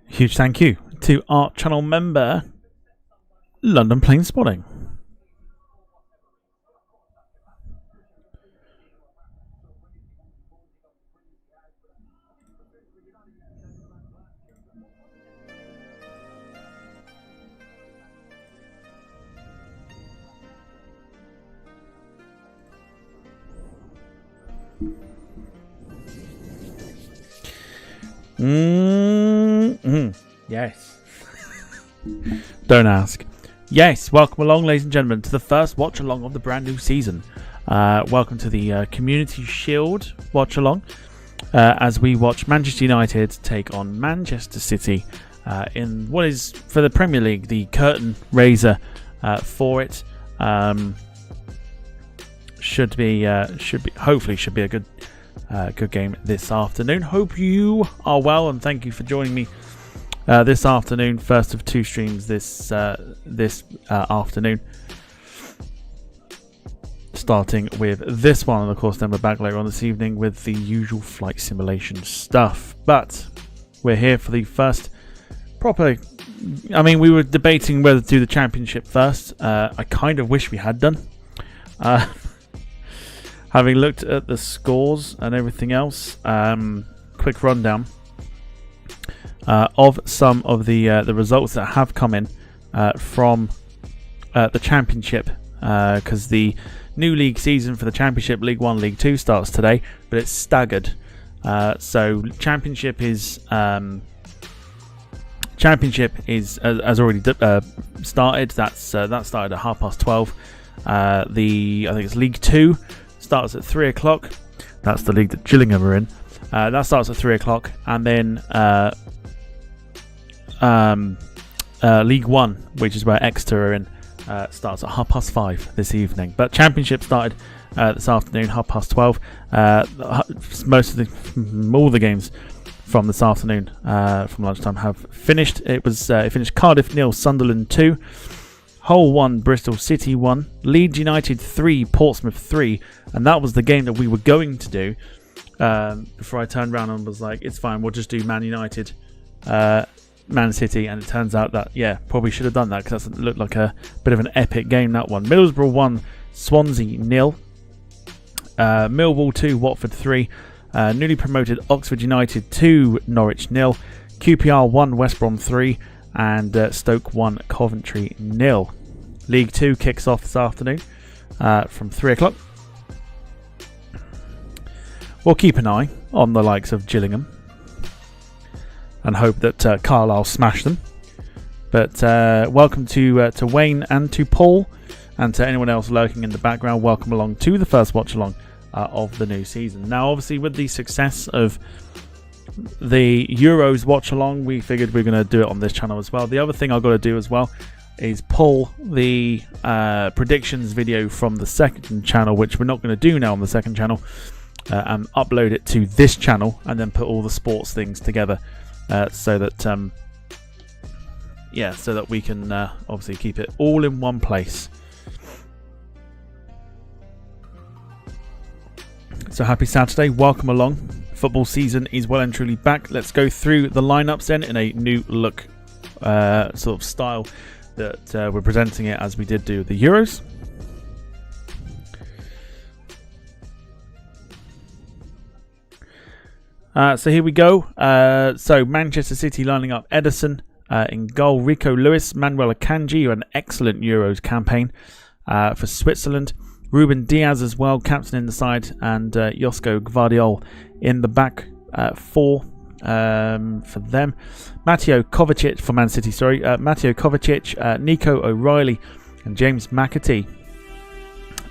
Huge thank you to our channel member, London Plain Spotting. Yes. Don't ask. Yes, welcome along, ladies and gentlemen, to the first watch along of the brand new season. Welcome to the Community Shield watch along as we watch Manchester United take on Manchester City in what is, for the Premier League, the curtain raiser for it. Hopefully should be a good game this afternoon. Hope you are well, and thank you for joining me this afternoon. First of two streams this afternoon, starting with this one, and of course then we're back later on this evening with the usual flight simulation stuff. But we're here for the first proper. I mean, we were debating whether to do the championship first. I kind of wish we had done. Having looked at the scores and everything else, quick rundown of some of the results that have come in from the Championship, because the new league season for the Championship, League 1, League 2 starts today, but it's staggered. So Championship is has already started. That started at 12:30. I think it's League 2 starts at 3 o'clock. That's the league that Gillingham are in. That starts at 3 o'clock, and then League 1, which is where Exeter are in, starts at 5:30 this evening. But Championship started this afternoon, 12:30. All the games from this afternoon, from lunchtime, have finished. It finished Cardiff 0, Sunderland 2. Hull 1, Bristol City 1, Leeds United 3, Portsmouth 3, and that was the game that we were going to do before I turned around and was like, it's fine, we'll just do Man United, Man City, and it turns out that, yeah, probably should have done that because that looked like a bit of an epic game, that one. Middlesbrough 1, Swansea 0, Millwall 2, Watford 3, newly promoted Oxford United 2, Norwich 0, QPR 1, West Brom 3, and Stoke 1, Coventry 0. League 2 kicks off this afternoon from 3 o'clock. We'll keep an eye on the likes of Gillingham and hope that Carlisle smash them. But welcome to Wayne and to Paul and to anyone else lurking in the background. Welcome along to the first watch along of the new season. Now, obviously, with the success of the Euros watch along, we figured we're going to do it on this channel as well. The other thing I've got to do as well is pull the predictions video from the second channel, which we're not going to do now on the second channel, and upload it to this channel and then put all the sports things together so that so that we can obviously keep it all in one place. So happy Saturday, welcome along. Football season is well and truly back. Let's go through the lineups then in a new look sort of style that we're presenting it as we did do the Euros. So here we go. So Manchester City lining up Ederson in goal, Rico Lewis, Manuel Akanji, an excellent Euros campaign for Switzerland. Ruben Diaz as well, captain in the side, and Josko Gvardiol in the back four for them. Mateo Kovacic for Man City, Mateo Kovacic, Nico O'Reilly, and James McAtee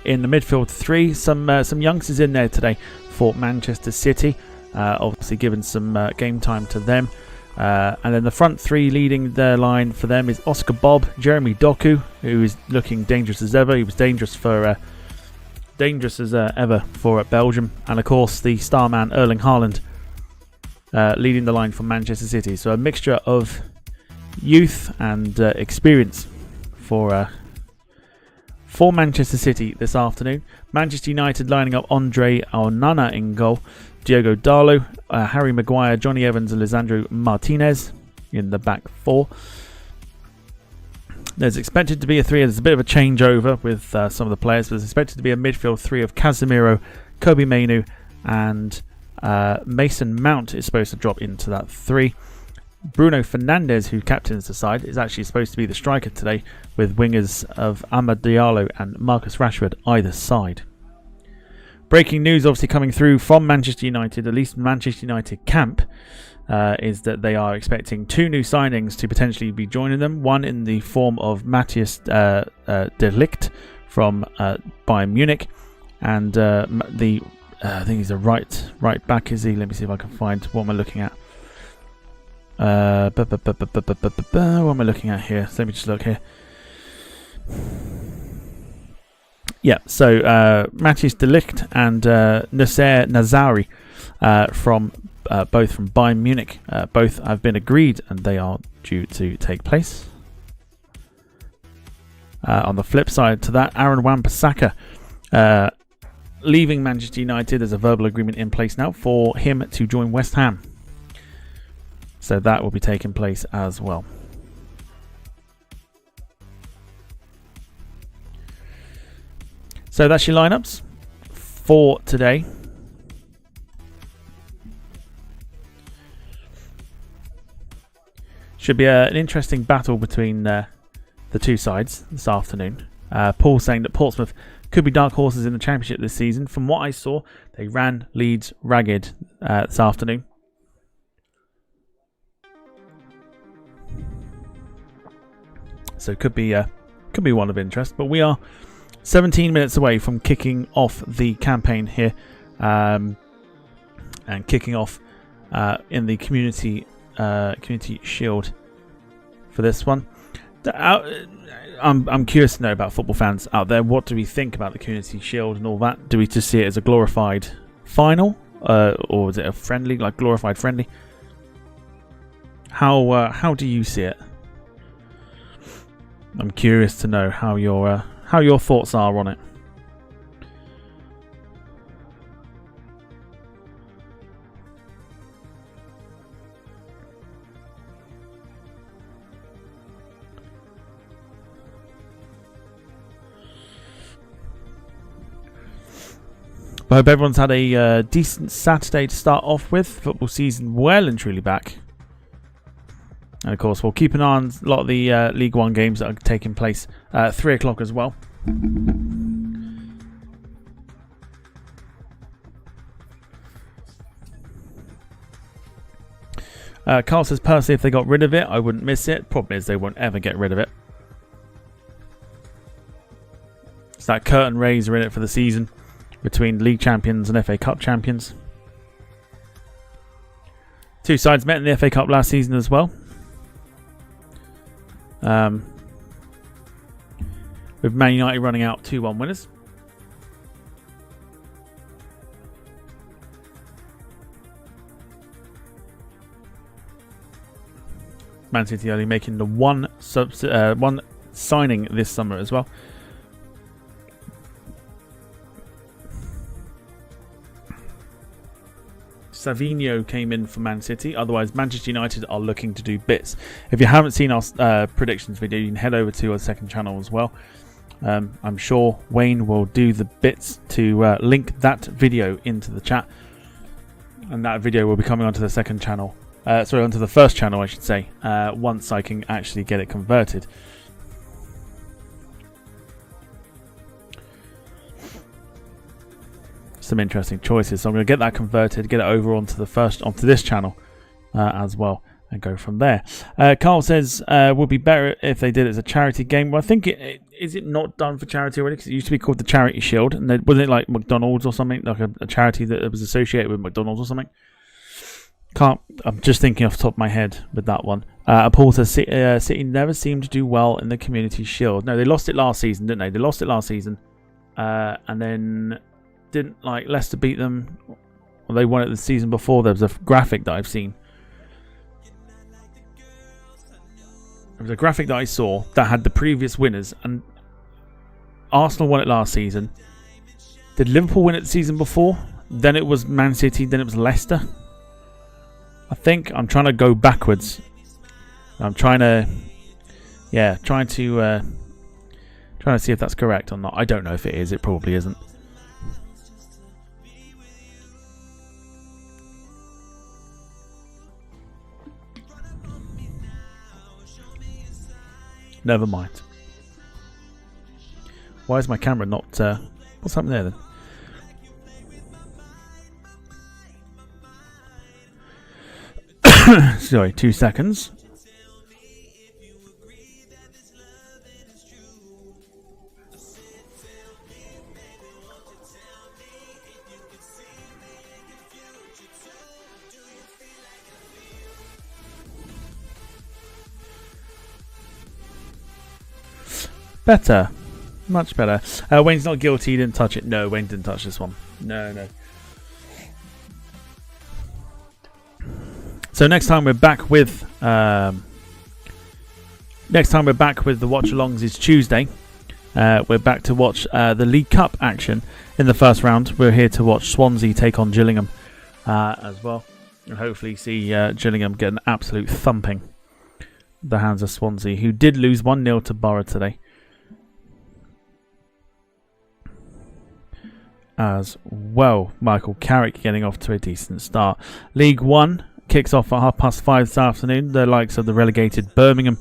in the midfield three. Some youngsters in there today for Manchester City, obviously given some game time to them. And then the front three leading their line for them is Oscar Bob, Jeremy Doku, who is looking dangerous as ever. He was dangerous as ever for Belgium, and of course the star man Erling Haaland leading the line for Manchester City. So a mixture of youth and experience for Manchester City this afternoon. Manchester United lining up Andre Onana in goal, Diogo Dalot, Harry Maguire, Johnny Evans and Lisandro Martinez in the back four. There's expected to be a three. There's a bit of a changeover with some of the players, but there's expected to be a midfield three of Casemiro, Kobe Mainu, and Mason Mount is supposed to drop into that three. Bruno Fernandes, who captains the side, is actually supposed to be the striker today, with wingers of Amad Diallo and Marcus Rashford either side. Breaking news obviously coming through from Manchester United, at least Manchester United camp, is that they are expecting two new signings to potentially be joining them. One in the form of Matthias de Ligt from Bayern Munich, and I think he's a right back, is he? Let me see if I can find what am I looking at. What am I looking at here? So let me just look here. Yeah, so Matthias de Ligt and Nasser Nazari from both from Bayern Munich. Both have been agreed and they are due to take place. On the flip side to that, Aaron Wan-Bissaka leaving Manchester United. There's a verbal agreement in place now for him to join West Ham. So that will be taking place as well. So that's your lineups for today. Should be an interesting battle between the two sides this afternoon. Paul saying that Portsmouth could be dark horses in the Championship this season. From what I saw, they ran Leeds ragged this afternoon. So could be one of interest. But we are 17 minutes away from kicking off the campaign here, and kicking off in the Community Shield for this one. I'm curious to know about football fans out there. What do we think about the Community Shield and all that? Do we just see it as a glorified final, or is it a friendly, like glorified friendly? How do you see it? I'm curious to know how your thoughts are on it. I hope everyone's had a decent Saturday to start off with. Football season well and truly back. And of course, we'll keep an eye on a lot of the League One games that are taking place at 3 o'clock as well. Carl says, personally, if they got rid of it, I wouldn't miss it. Problem is, they won't ever get rid of it. It's that curtain raiser in it for the season between League Champions and FA Cup Champions. Two sides met in the FA Cup last season as well. With Man United running out 2-1 winners. Man City only making the one signing this summer as well. Savinho came in for Man City. Otherwise, Manchester United are looking to do bits. If you haven't seen our predictions video, you can head over to our second channel as well. I'm sure Wayne will do the bits to link that video into the chat. And that video will be coming onto the second channel. Sorry, onto the first channel, I should say, once I can actually get it converted. Some interesting choices. So I'm going to get that converted, get it over onto this channel as well, and go from there. Carl says would be better if they did it as a charity game. Well, I think is it not done for charity already? Because it used to be called the Charity Shield, and wasn't it like McDonald's or something, like a charity that was associated with McDonald's or something? I'm just thinking off the top of my head with that one. Paul says City never seemed to do well in the Community Shield. No, they lost it last season, didn't they? They lost it last season, and then didn't Leicester beat them. Well, they won it the season before. There was a graphic that I've seen. There was a graphic that I saw that had the previous winners, and Arsenal won it last season. Did Liverpool win it the season before? Then it was Man City. Then it was Leicester. I think I'm trying to go backwards. I'm trying to see if that's correct or not. I don't know if it is. It probably isn't. Never mind. Why is my camera not... what's happening there then? Sorry, 2 seconds. Better. Much better. Wayne's not guilty, he didn't touch it. No, Wayne didn't touch this one. No. So next time we're back with the watch-alongs is Tuesday. We're back to watch the League Cup action in the first round. We're here to watch Swansea take on Gillingham as well, and hopefully see Gillingham get an absolute thumping at the hands of Swansea, who did lose 1-0 to Borough today. As well, Michael Carrick getting off to a decent start. League One kicks off at 5:30 this afternoon. The likes of the relegated Birmingham,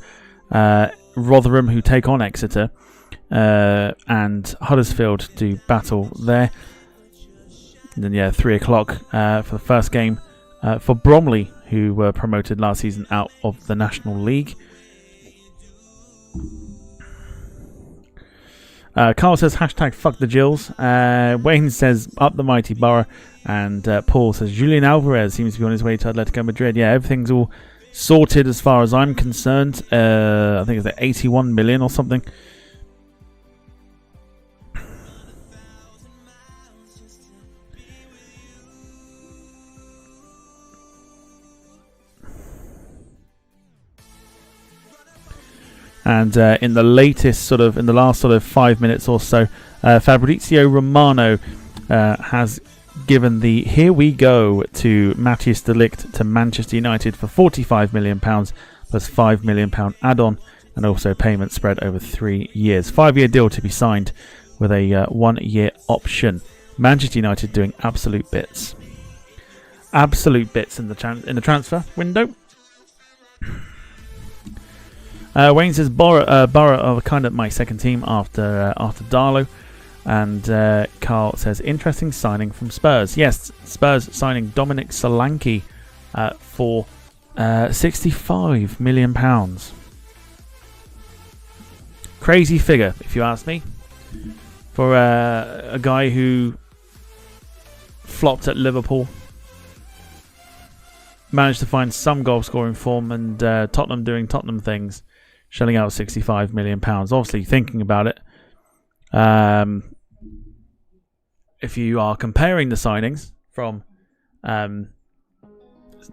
Rotherham, who take on Exeter, and Huddersfield do battle there. And then 3 o'clock for the first game for Bromley, who were promoted last season out of the National League. Carl says hashtag fuck the Gills. Wayne says up the mighty Borough. And Paul says Julian Alvarez seems to be on his way to Atletico Madrid. Yeah, everything's all sorted as far as I'm concerned. I think it's like 81 million or something. And in the last 5 minutes or so, Fabrizio Romano has given the here we go to Matthias de Ligt to Manchester United for £45 million plus £5 million add-on, and also payment spread over 3 years. 5-year deal to be signed with a 1-year option. Manchester United doing absolute bits in the transfer window. Wayne says Borough are kind of my second team after Darlow. And Carl says, interesting signing from Spurs. Yes, Spurs signing Dominic Solanke for £65 million. Crazy figure, if you ask me, for a guy who flopped at Liverpool, managed to find some goal scoring form, and Tottenham doing Tottenham things, shelling out £65 million. Obviously, thinking about it, if you are comparing the signings from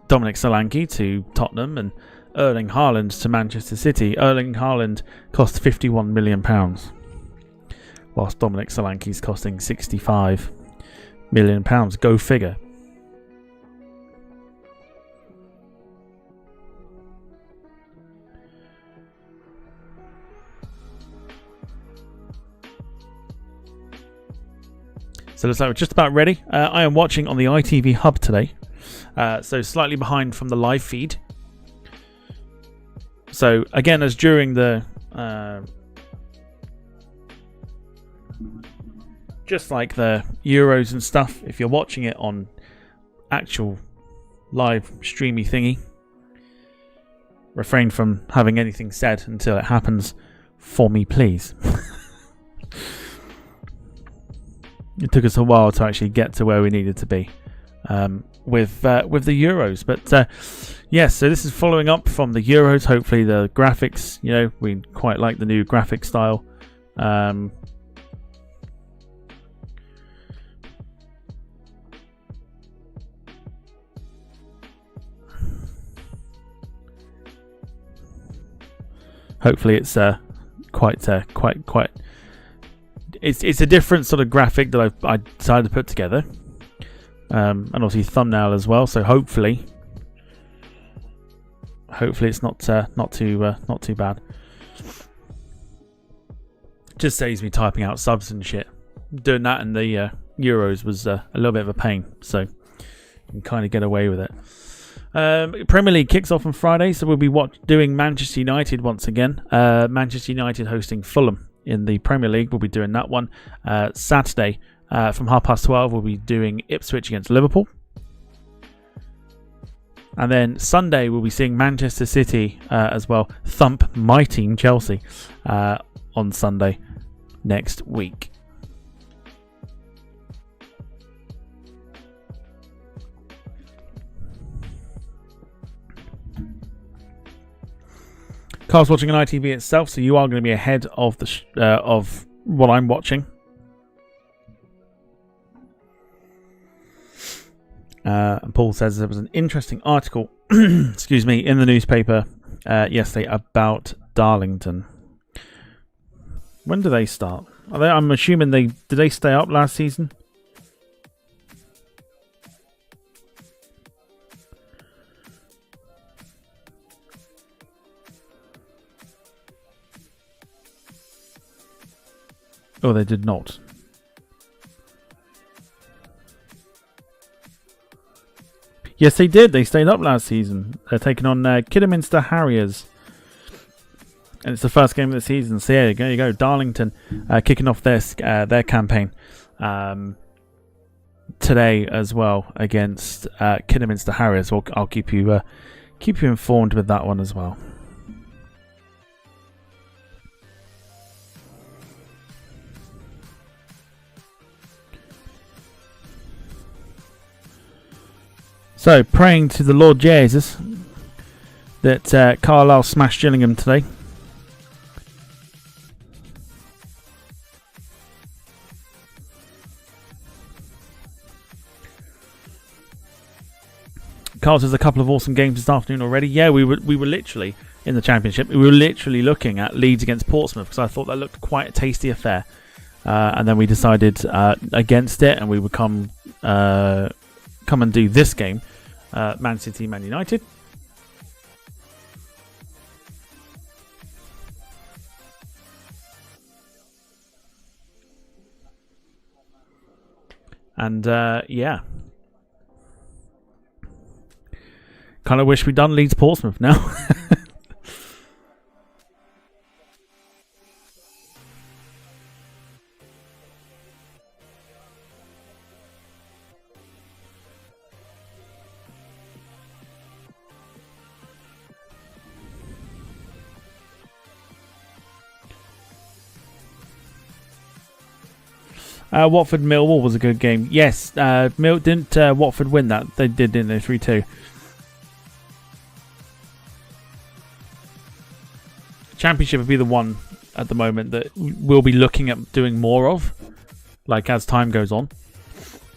Dominic Solanke to Tottenham and Erling Haaland to Manchester City, Erling Haaland cost £51 million, whilst Dominic Solanke is costing £65 million. Go figure. So it looks like we're just about ready. I am watching on the ITV Hub today, so slightly behind from the live feed. So again, as during the just like the Euros and stuff, if you're watching it on actual live streamy thingy, refrain from having anything said until it happens for me, please. It took us a while to actually get to where we needed to be with the Euros, but yes. So this is following up from the Euros. Hopefully the graphics, we quite like the new graphic style. Hopefully it's quite. It's a different sort of graphic that I decided to put together, and obviously thumbnail as well. So hopefully it's not too bad. Just saves me typing out subs and shit. Doing that in the Euros was a little bit of a pain, so you can kind of get away with it. Premier League kicks off on Friday, so we'll be doing Manchester United once again. Manchester United hosting Fulham in the Premier League. We'll be doing that one. Saturday from 12:30 we'll be doing Ipswich against Liverpool. And then Sunday we'll be seeing Manchester City as well thump my team Chelsea on Sunday next week. Carl's watching on ITV itself, so you are going to be ahead of of what I'm watching. And Paul says there was an interesting article, excuse me, in the newspaper yesterday about Darlington. When do they start? I'm assuming did they stay up last season? Oh, they did not. Yes, they did. They stayed up last season. They're taking on Kidderminster Harriers. And it's the first game of the season. So yeah, there you go. Darlington kicking off their campaign today as well against Kidderminster Harriers. Well, I'll keep you informed with that one as well. So, praying to the Lord Jesus that Carlisle smashed Gillingham today. Carl says a couple of awesome games this afternoon already. Yeah, we were literally in the Championship. We were literally looking at Leeds against Portsmouth because I thought that looked quite a tasty affair. And then we decided against it, and we would come and do this game. Man City, Man United. And yeah, kind of wish we'd done Leeds Portsmouth now. Watford Millwall was a good game. Yes, didn't Watford win that? They did, didn't they? 3-2. Championship would be the one at the moment that we'll be looking at doing more of, like as time goes on.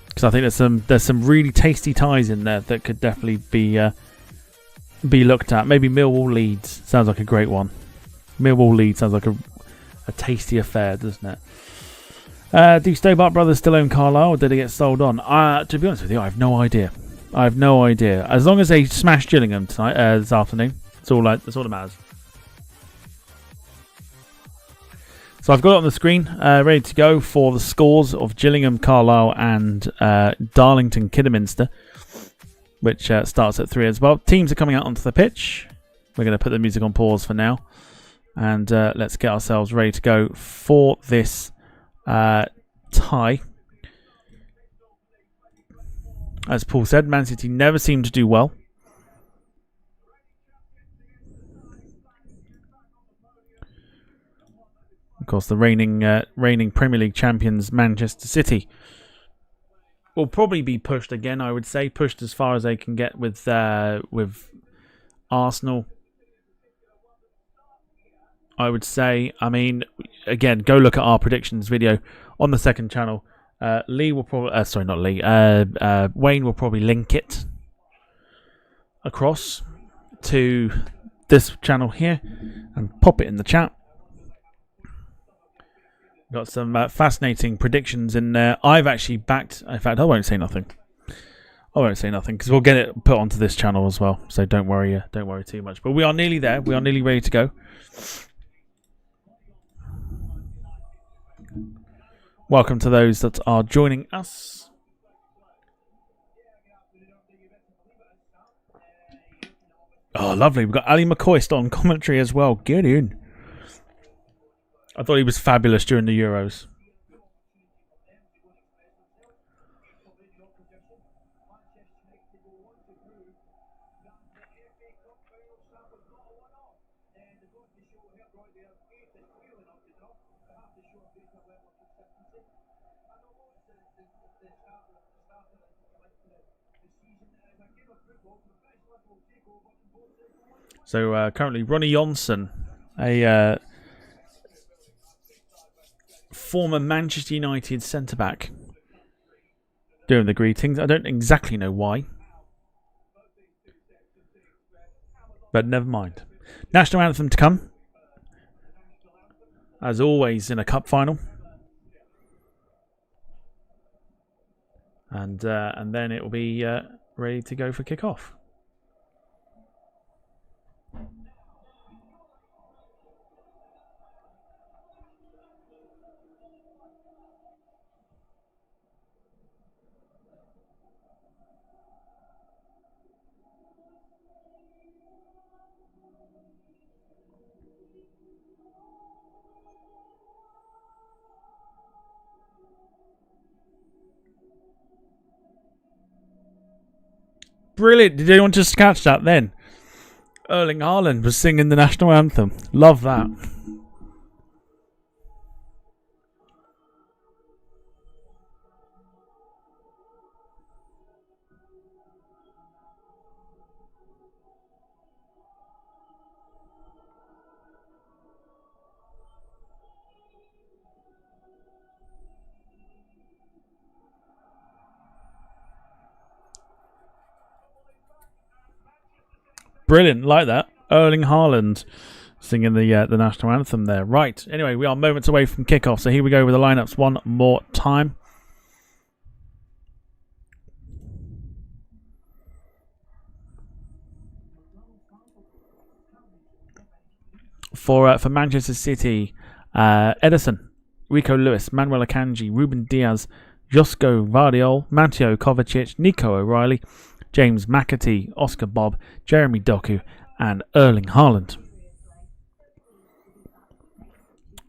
Because I think there's some really tasty ties in there that could definitely be looked at. Maybe Millwall Leeds sounds like a great one. Millwall Leeds sounds like a tasty affair, doesn't it? Do Stobart Brothers still own Carlisle, or did it get sold on? To be honest with you, I have no idea. I have no idea. As long as they smash Gillingham tonight, this afternoon, that's all that matters. So I've got it on the screen, ready to go for the scores of Gillingham, Carlisle, and Darlington, Kidderminster, which starts at 3 as well. Teams are coming out onto the pitch. We're going to put the music on pause for now, and let's get ourselves ready to go for this tie. As Paul said, Man City never seem to do well. Of course, the reigning Premier League champions, Manchester City, will probably be pushed again. I would say pushed as far as they can get with Arsenal. I would say. I mean, again, go look at our predictions video on the second channel. Lee will probably, sorry, not Lee. Wayne will probably link it across to this channel here and pop it in the chat. Got some fascinating predictions in there. I've actually backed. In fact, I won't say nothing. I won't say nothing because we'll get it put onto this channel as well. So don't worry too much. But we are nearly there. We are nearly ready to go. Welcome to those that are joining us. Oh, lovely. We've got Ali McCoist on commentary as well. Get in. I thought he was fabulous during the Euros. So currently Ronnie Johnson, a former Manchester United centre-back, doing the greetings. I don't exactly know why, but never mind. National anthem to come, as always in a cup final, and then it will be ready to go for kick-off. Brilliant. Did anyone just catch that then? Erling Haaland was singing the national anthem. Love that. Brilliant, like that. Erling Haaland singing the national anthem there. Right, anyway, we are moments away from kickoff, so here we go with the lineups one more time. For Manchester City, Ederson, Rico Lewis, Manuel Akanji, Ruben Diaz, Josko Vardiol, Mateo Kovacic, Nico O'Reilly, James McAtee, Oscar Bob, Jeremy Doku, and Erling Haaland.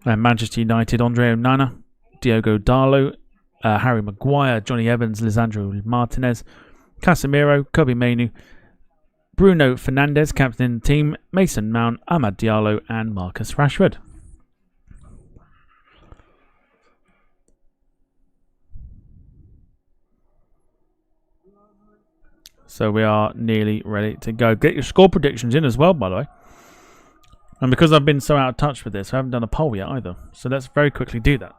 And Manchester United, Andre Onana, Diogo Dalot, Harry Maguire, Johnny Evans, Lisandro Martinez, Casemiro, Kobe Mainoo, Bruno Fernandes, captain in the team, Mason Mount, Amad Diallo, and Marcus Rashford. So we are nearly ready to go. Get your score predictions in as well, by the way. And because I've been so out of touch with this, I haven't done a poll yet either. So let's very quickly do that.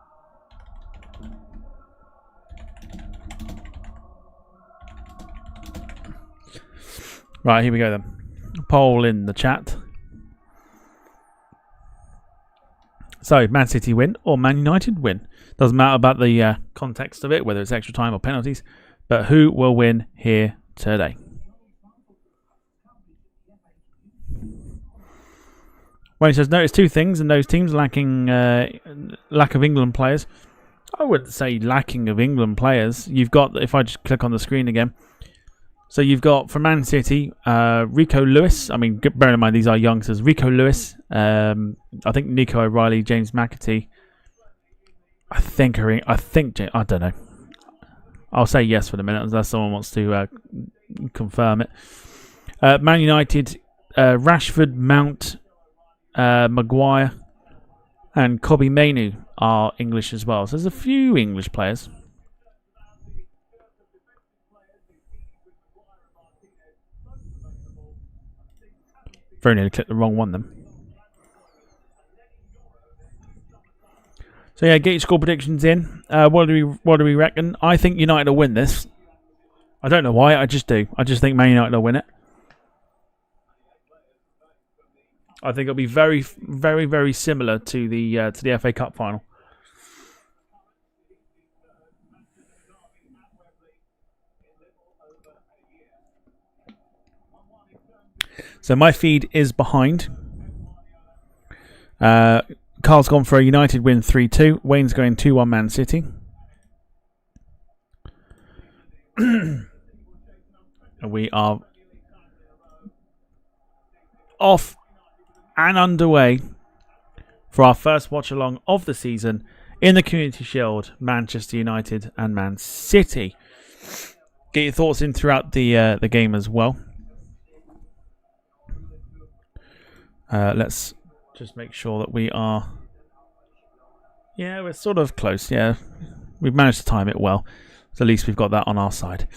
Right, here we go then. Poll in the chat. So, Man City win or Man United win. Doesn't matter about the context of it, whether it's extra time or penalties. But who will win here today? Well, he says, notice two things in those teams lacking lack of England players. I wouldn't say lacking of England players. You've got, if I just click on the screen again, so you've got for Man City, Rico Lewis. I mean, bearing in mind these are youngsters. Rico Lewis, I think Nico O'Reilly, James McAtee. I don't know. I'll say yes for the minute unless someone wants to confirm it. Man United, Rashford, Mount, Maguire, and Kobbie Mainoo are English as well. So there's a few English players. Very nearly clicked the wrong one then. So yeah, get your score predictions in. What do we reckon? I think United will win this. I don't know why. I just do. I just think Man United will win it. I think it'll be very, very, very similar to the FA Cup final. So my feed is behind. Carl's gone for a United win 3-2. Wayne's going 2-1 Man City. And we are off and underway for our first watch along of the season in the Community Shield, Manchester United and Man City. Get your thoughts in throughout the game as well. Let's just make sure that we are... Yeah, we're sort of close. Yeah, we've managed to time it well. So at least we've got that on our side.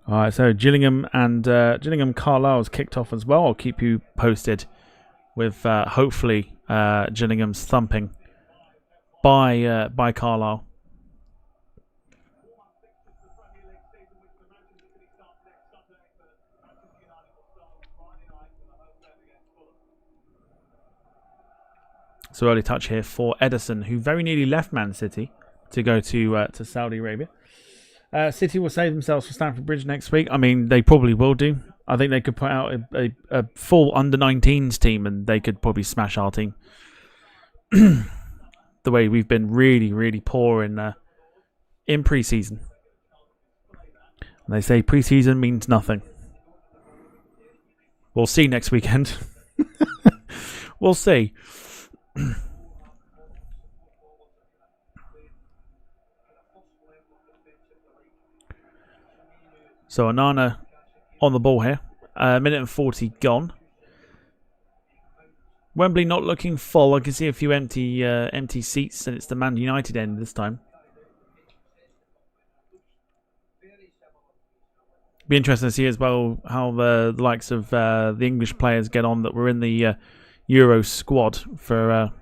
Alright, so Gillingham and Gillingham Carlisle's kicked off as well. I'll keep you posted with hopefully Gillingham's thumping by Carlisle. So early touch here for Edison, who very nearly left Man City to go to Saudi Arabia. City will save themselves for Stamford Bridge next week. I mean, they probably will do. I think they could put out a full under-19s team and they could probably smash our team. The way we've been really, really poor in pre-season. And they say pre-season means nothing. We'll see next weekend. We'll see. So Onana on the ball here. Minute and 40 gone. Wembley not looking full. I can see a few empty seats, and it's the Man United end this time. Be interesting to see as well how the likes of the English players get on that were in the Euro squad for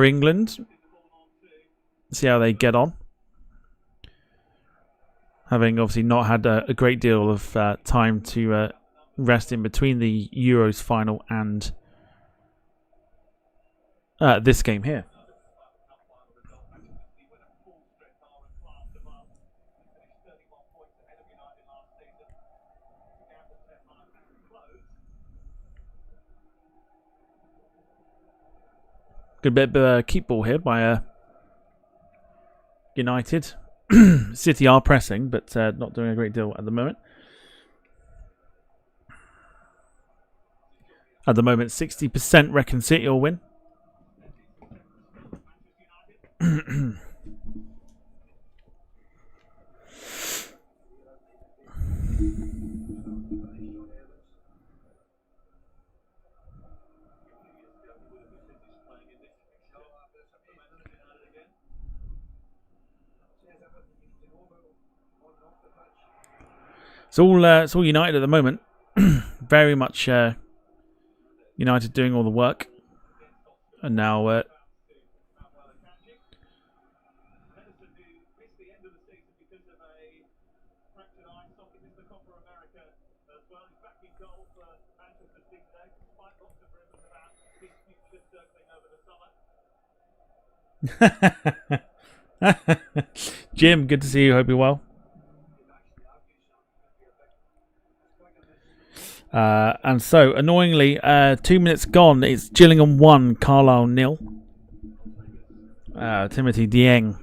England. See how they get on. Having obviously not had a great deal of time to rest in between the Euros final and this game here. Good bit of keep ball here by United. City are pressing, but not doing a great deal at the moment. At the moment, 60% reckon City will win. It's all United at the moment. Very much United doing all the work, and now Jim, good to see you. Hope you're well. And so, annoyingly, 2 minutes gone. It's Gillingham 1, Carlisle 0. Timothy Dieng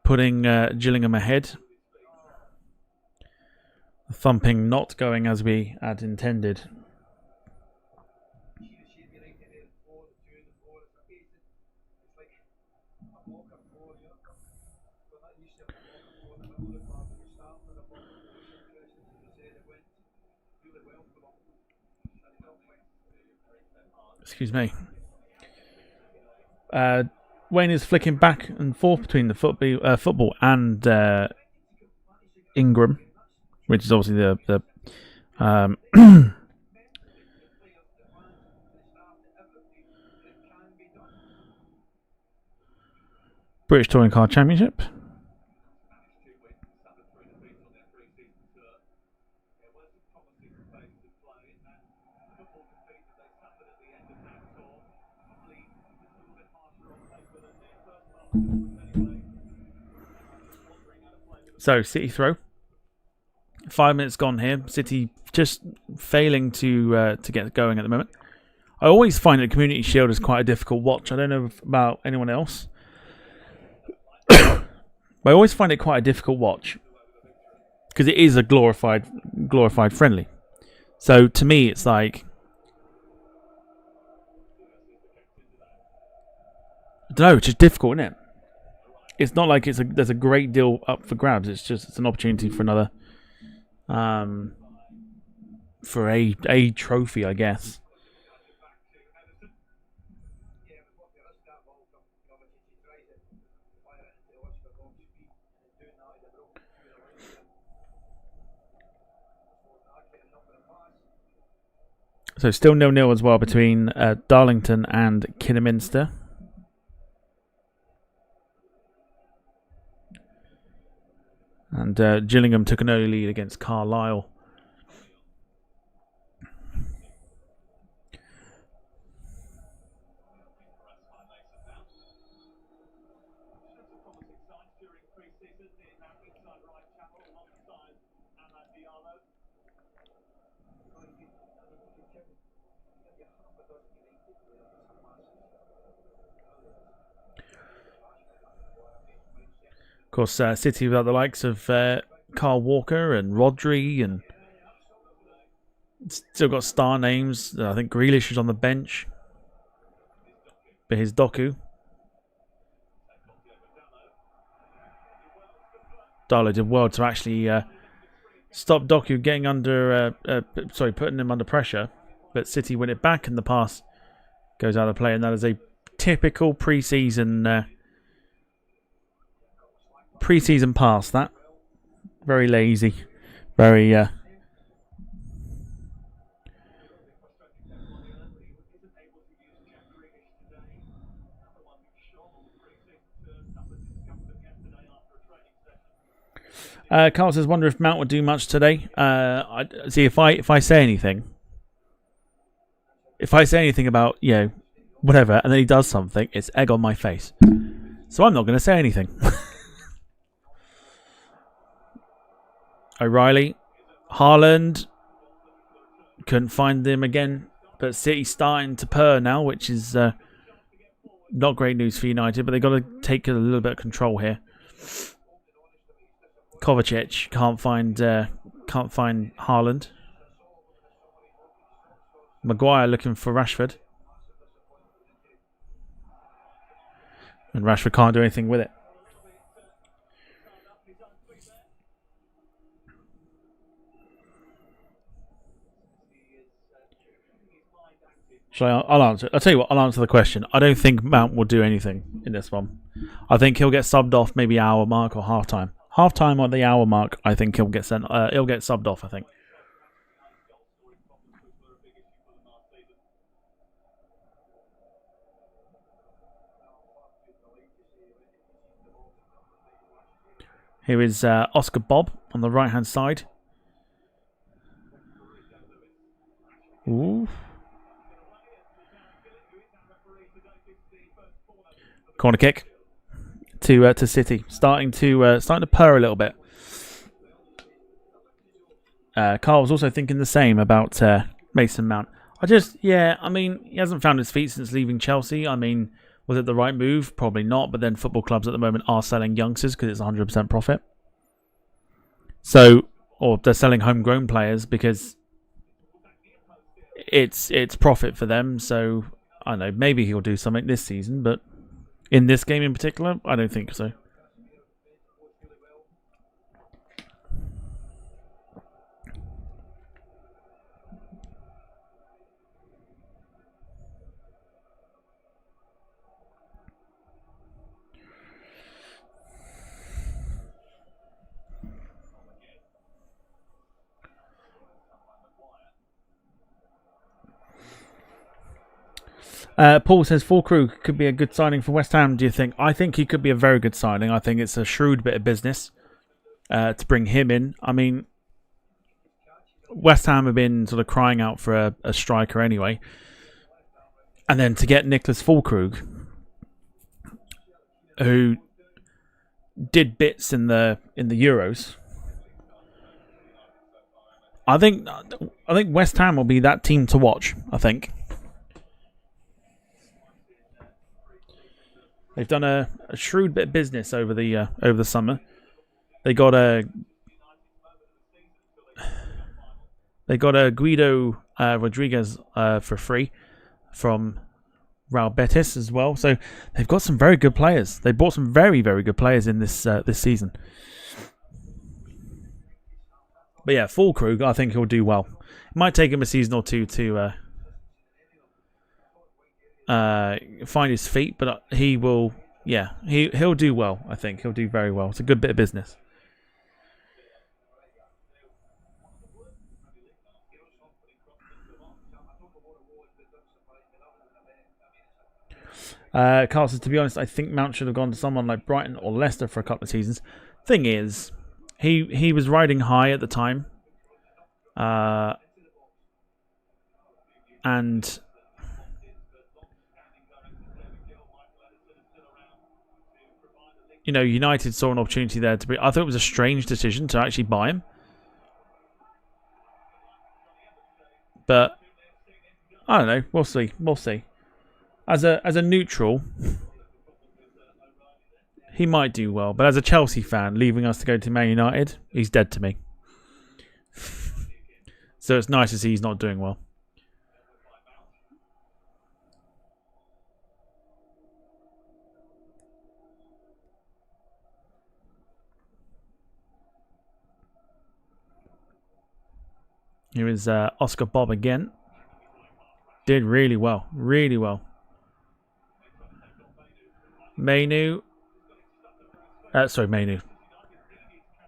putting Gillingham ahead. Thumping not going as we had intended. Excuse me. Wayne is flicking back and forth between the football and Ingram, which is obviously the British Touring Car Championship. So, City throw. 5 minutes gone here. City just failing to get going at the moment. I always find that Community Shield is quite a difficult watch. I don't know about anyone else. But I always find it quite a difficult watch. Because it is a glorified friendly. So, to me, it's like... I don't know, it's just difficult, isn't it? It's not like there's a great deal up for grabs. It's an opportunity for another, for a trophy, I guess. So still 0-0 as well between Darlington and Kidderminster. And Gillingham took an early lead against Carlisle. Of course, City without the likes of Carl Walker and Rodri, and still got star names. I think Grealish is on the bench. But his Doku. Darlow did well to actually stop Doku getting under, putting him under pressure. But City win it back, and the pass goes out of play, and that is a typical pre-season pass. That very lazy, very. Carl says, "Wonder if Mount would do much today." I see if I say anything. If I say anything about, whatever, and then he does something, it's egg on my face. So I'm not going to say anything. O'Reilly, Haaland, couldn't find him again, but City starting to purr now, which is not great news for United, but they've got to take a little bit of control here. Kovacic can't find Haaland. Maguire looking for Rashford. And Rashford can't do anything with it. I'll answer. I'll tell you what. I'll answer the question. I don't think Mount will do anything in this one. I think he'll get subbed off maybe hour mark or half time. Half time or the hour mark. I think he'll get sent. He'll get subbed off. I think. Here is Oscar Bob on the right hand side. Ooh. Corner kick to City, starting to purr a little bit. Carl was also thinking the same about Mason Mount. I mean, he hasn't found his feet since leaving Chelsea. I mean, was it the right move? Probably not. But then football clubs at the moment are selling youngsters because it's 100% profit. So, or they're selling homegrown players because it's profit for them. So I don't know. Maybe he'll do something this season, but in this game in particular, I don't think so. Paul says Füllkrug could be a good signing for West Ham. Do you think? I think he could be a very good signing. I think it's a shrewd bit of business to bring him in. I mean, West Ham have been sort of crying out for a striker anyway, and then to get Nicholas Füllkrug, who did bits in the Euros. I think West Ham will be that team to watch. I think. They've done a shrewd bit of business over the summer. They got a Guido Rodriguez for free from Real Betis as well. So they've got some very good players. They bought some very, very good players in this season. But yeah, Füllkrug, I think he'll do well. It might take him a season or two to find his feet, but he will. Yeah, he'll do well. I think he'll do very well. It's a good bit of business. Carl says, to be honest, I think Mount should have gone to someone like Brighton or Leicester for a couple of seasons. Thing is, he was riding high at the time, and you know, United saw an opportunity there to be. I thought it was a strange decision to actually buy him, but I don't know. We'll see. We'll see. As a neutral, he might do well, but as a Chelsea fan, leaving us to go to Man United, he's dead to me. So it's nice to see he's not doing well. Here is Oscar Bob again. Did really well. Really well. Mainu. Mainu.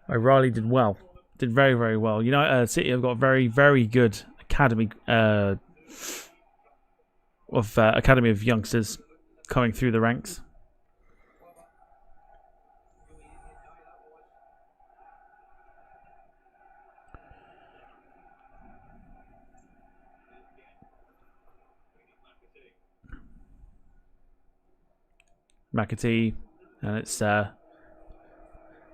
O'Reilly did well. Did very, very well. You know, City have got a very, very good academy academy of youngsters coming through the ranks. McAtee, and it's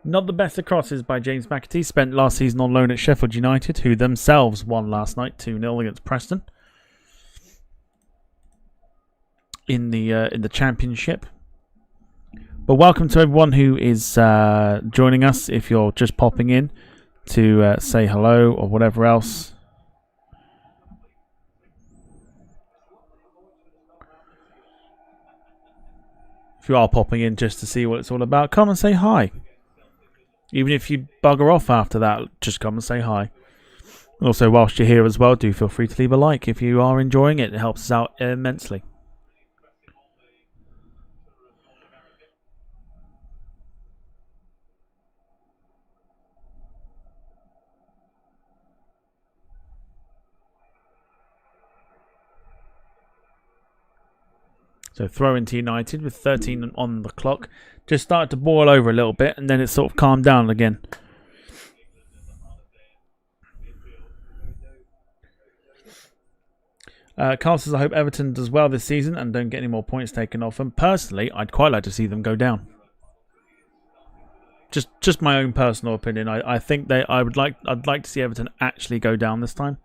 not the best of crosses by James McAtee. Spent last season on loan at Sheffield United, who themselves won last night 2-0 against Preston in the Championship. But welcome to everyone who is joining us. If you're just popping in to say hello or whatever else. If you are popping in just to see what it's all about, come and say hi. Even if you bugger off after that, just come and say hi. Also, whilst you're here as well, do feel free to leave a like if you are enjoying it. It helps us out immensely. So throw into United with 13 on the clock. Just started to boil over a little bit, and then it sort of calmed down again. Carl says, I hope Everton does well this season and don't get any more points taken off them. Personally, I'd quite like to see them go down. Just my own personal opinion. I think I'd like to see Everton actually go down this time.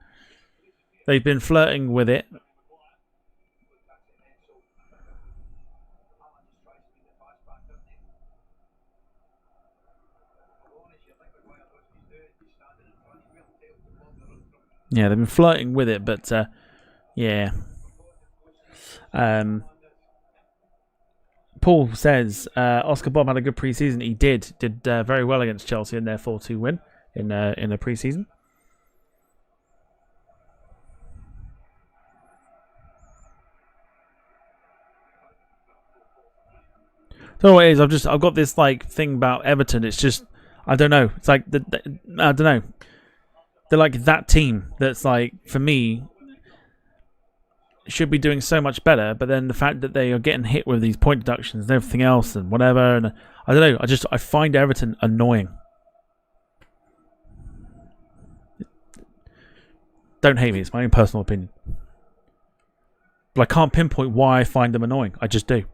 They've been flirting with it. Yeah, they've been flirting with it, but yeah. Paul says Oscar Bob had a good pre-season. He did very well against Chelsea in their 4-2 win in a pre-season. So what it is, I've got this like thing about Everton. It's just I don't know. It's like I don't know. They're like that team that's like, for me, should be doing so much better, but then the fact that they are getting hit with these point deductions and everything else and whatever, and I don't know, I find Everton annoying. Don't hate me, it's my own personal opinion. But I can't pinpoint why I find them annoying. I just do.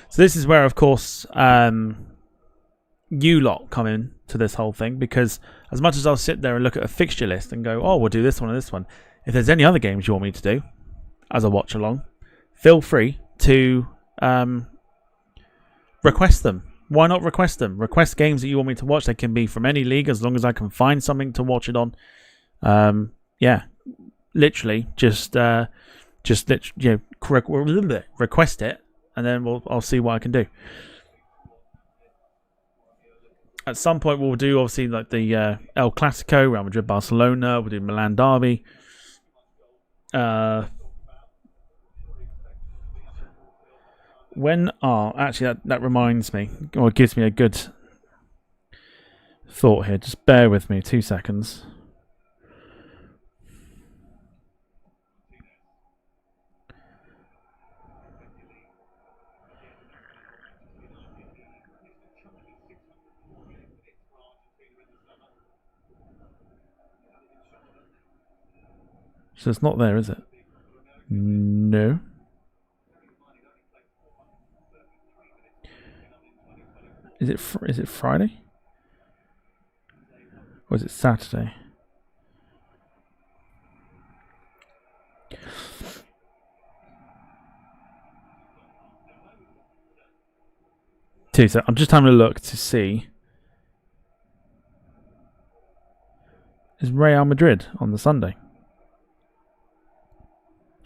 So this is where, of course, you lot come in to this whole thing, because as much as I'll sit there and look at a fixture list and go, oh, we'll do this one and this one, if there's any other games you want me to do as a watch along, feel free to request them. Why not request them? Request games that you want me to watch. They can be from any league as long as I can find something to watch it on. Yeah, literally just request it. And then I'll see what I can do. At some point, we'll do obviously like the El Clasico, Real Madrid, Barcelona. We'll do Milan Derby. Actually, that reminds me, or gives me a good thought here. Just bear with me 2 seconds. So it's not there, is it? No. Is it Friday? Or is it Saturday? So I'm just having a look to see. Is Real Madrid on the Sunday?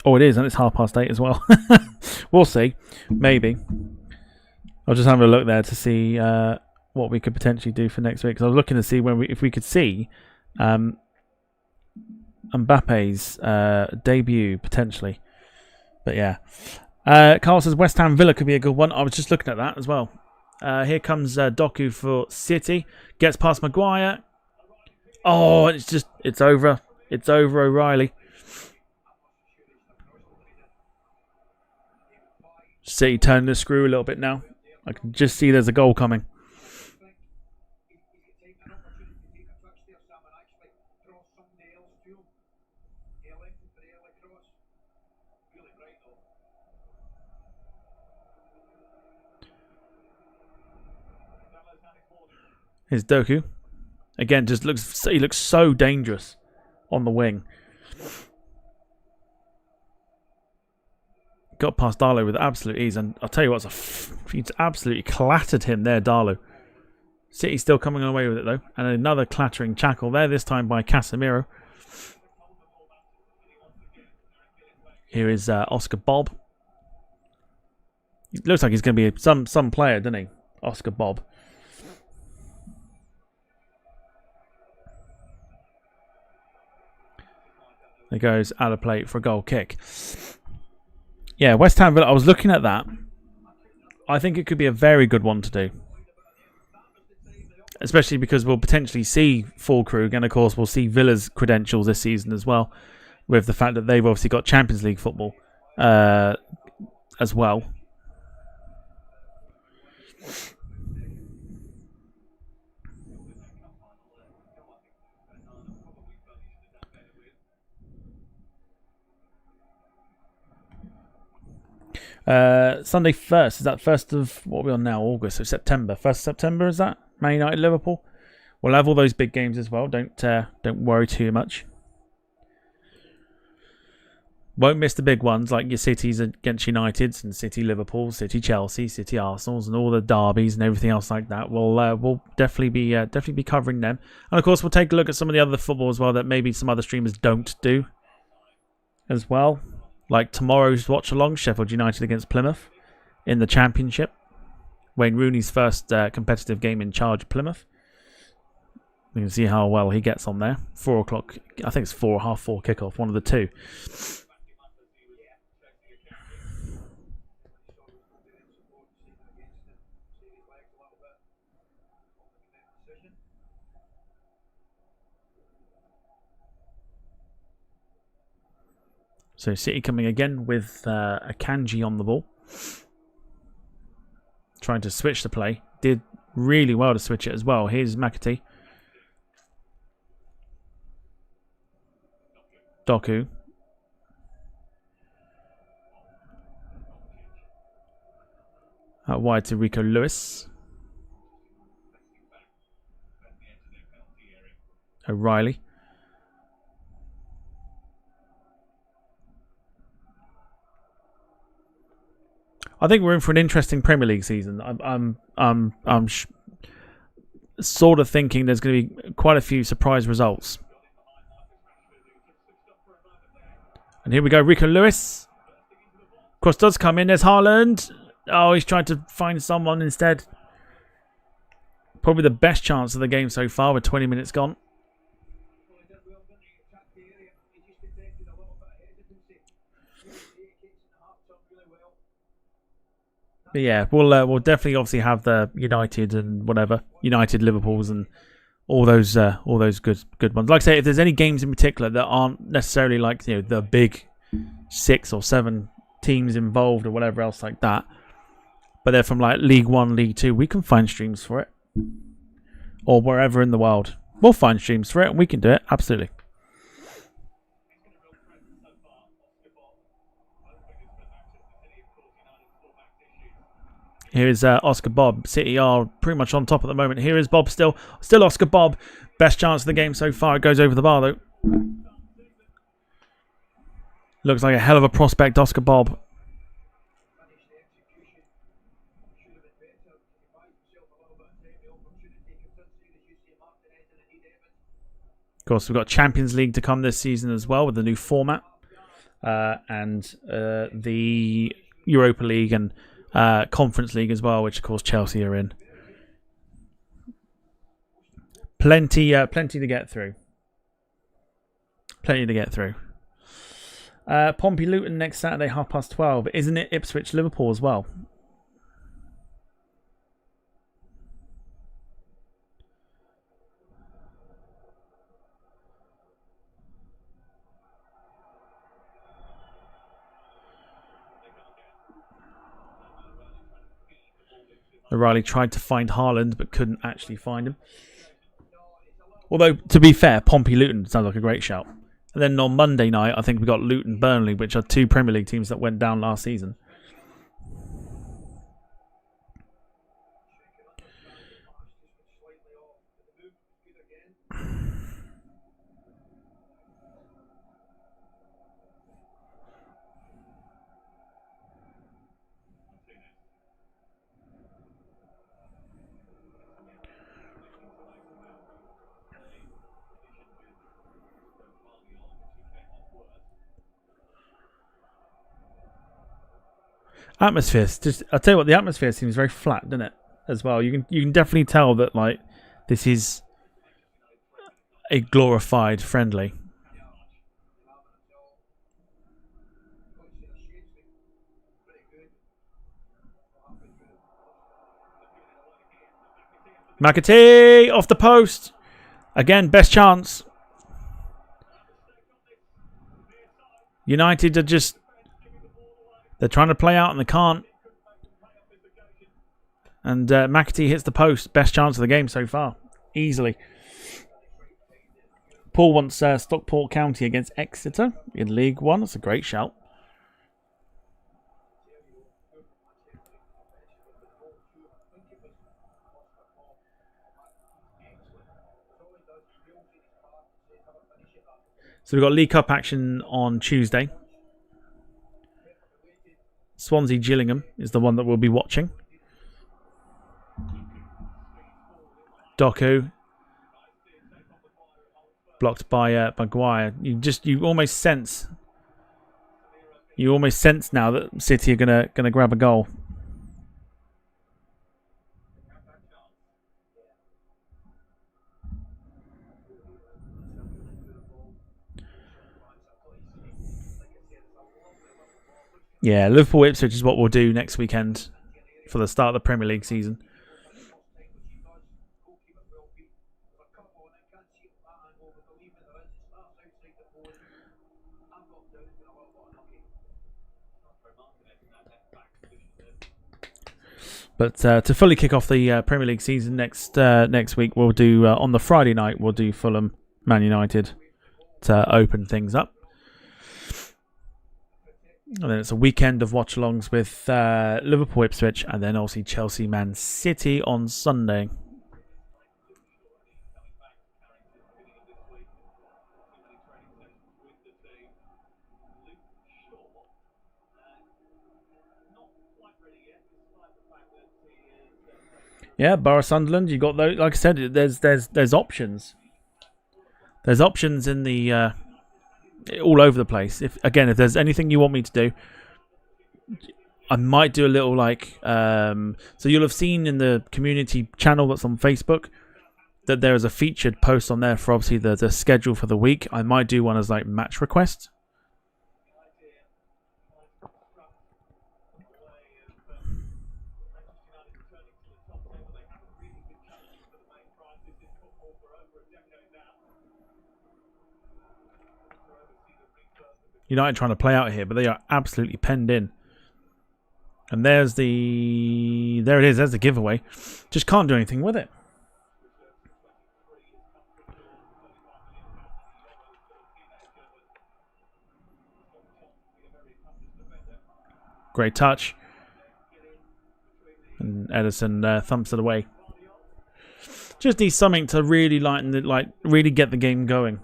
Oh, it is, and it's 8:30 as well. We'll see. Maybe. I'll just have a look there to see what we could potentially do for next week. Because I was looking to see if we could see Mbappe's debut potentially. But yeah. Carl says West Ham Villa could be a good one. I was just looking at that as well. Here comes Doku for City. Gets past Maguire. Oh, it's over. It's over, O'Reilly. City turning the screw a little bit now. I can just see there's a goal coming. Here's Doku. Again, he looks so dangerous on the wing. Got past Darlow with absolute ease, and I'll tell you what, he's absolutely clattered him there, Darlow. City still coming away with it though, and another clattering tackle there, this time by Casemiro. Here is Oscar Bob. It looks like he's going to be some player, doesn't he? Oscar Bob. It goes out of play for a goal kick. Yeah, West Ham Villa. I was looking at that. I think it could be a very good one to do. Especially because we'll potentially see Fulkrug, and of course we'll see Villa's credentials this season as well, with the fact that they've obviously got Champions League football as well. Sunday 1st, is that 1st of, what are we on now, August, so September, 1st of September, is that? Man United, Liverpool. We'll have all those big games as well, don't worry too much. Won't miss the big ones like your Cities against Uniteds and City Liverpool, City Chelsea, City Arsenals, and all the derbies and everything else like that. We'll definitely be covering them, and of course we'll take a look at some of the other football as well that maybe some other streamers don't do as well. Like tomorrow's watch along, Sheffield United against Plymouth in the Championship. Wayne Rooney's first competitive game in charge of Plymouth. We can see how well he gets on there. 4 o'clock, I think it's 4, half 4 kickoff, one of the two. So City coming again with a Kanji on the ball. Trying to switch the play. Did really well to switch it as well. Here's McAtee. Doku. Out wide to Rico Lewis. O'Reilly. I think we're in for an interesting Premier League season. I'm sort of thinking there's going to be quite a few surprise results. And here we go, Rico Lewis. Cross does come in. There's Haaland. Oh, he's trying to find someone instead. Probably the best chance of the game so far with 20 minutes gone. But yeah, we'll definitely obviously have the United and whatever, United, Liverpools, and all those good ones. Like I say, if there's any games in particular that aren't necessarily like the big 6 or 7 teams involved or whatever else like that, but they're from like League 1, League 2, we can find streams for it, or wherever in the world, we'll find streams for it, and we can do it absolutely. Here is Oscar Bob. City are pretty much on top at the moment. Here is Bob still Oscar Bob. Best chance of the game so far. It goes over the bar though. Looks like a hell of a prospect, Oscar Bob. Of course, we've got Champions League to come this season as well with the new format. And the Europa League and Conference League as well, which of course Chelsea are in. Plenty to get through. Pompey Luton next Saturday, 12:30. Isn't it Ipswich Liverpool as well? O'Reilly tried to find Haaland but couldn't actually find him. Although, to be fair, Pompey Luton sounds like a great shout. And then on Monday night, I think we got Luton Burnley, which are 2 Premier League teams that went down last season. Atmosphere. Just I'll tell you what, the atmosphere seems very flat, doesn't it? As well, you can definitely tell that like this is a glorified friendly. McAtee off the post again. Best chance. United are just they're trying to play out and they can't. And McAtee hits the post. Best chance of the game so far. Easily. Paul wants Stockport County against Exeter in League One. That's a great shout. So we've got League Cup action on Tuesday. Swansea Gillingham is the one that we'll be watching. Doku blocked by Maguire. You almost sense now that City are gonna grab a goal. Yeah, Liverpool Ipswich is what we'll do next weekend for the start of the Premier League season. But to fully kick off the Premier League season next week, we'll do on the Friday night we'll do Fulham Man United to open things up. And then it's a weekend of watch-alongs with Liverpool, Ipswich, and then obviously Chelsea, Man City on Sunday. Yeah, Borough Sunderland. You got those. Like I said, there's options. There's options in the. All over the place. If there's anything you want me to do, I might do a little like so you'll have seen in the community channel that's on Facebook that there is a featured post on there for obviously the schedule for the week. I might do one as like match request. United trying to play out here, but they are absolutely penned in. And there it is. There's the giveaway. Just can't do anything with it. Great touch. And Edison thumps it away. Just needs something to really really get the game going.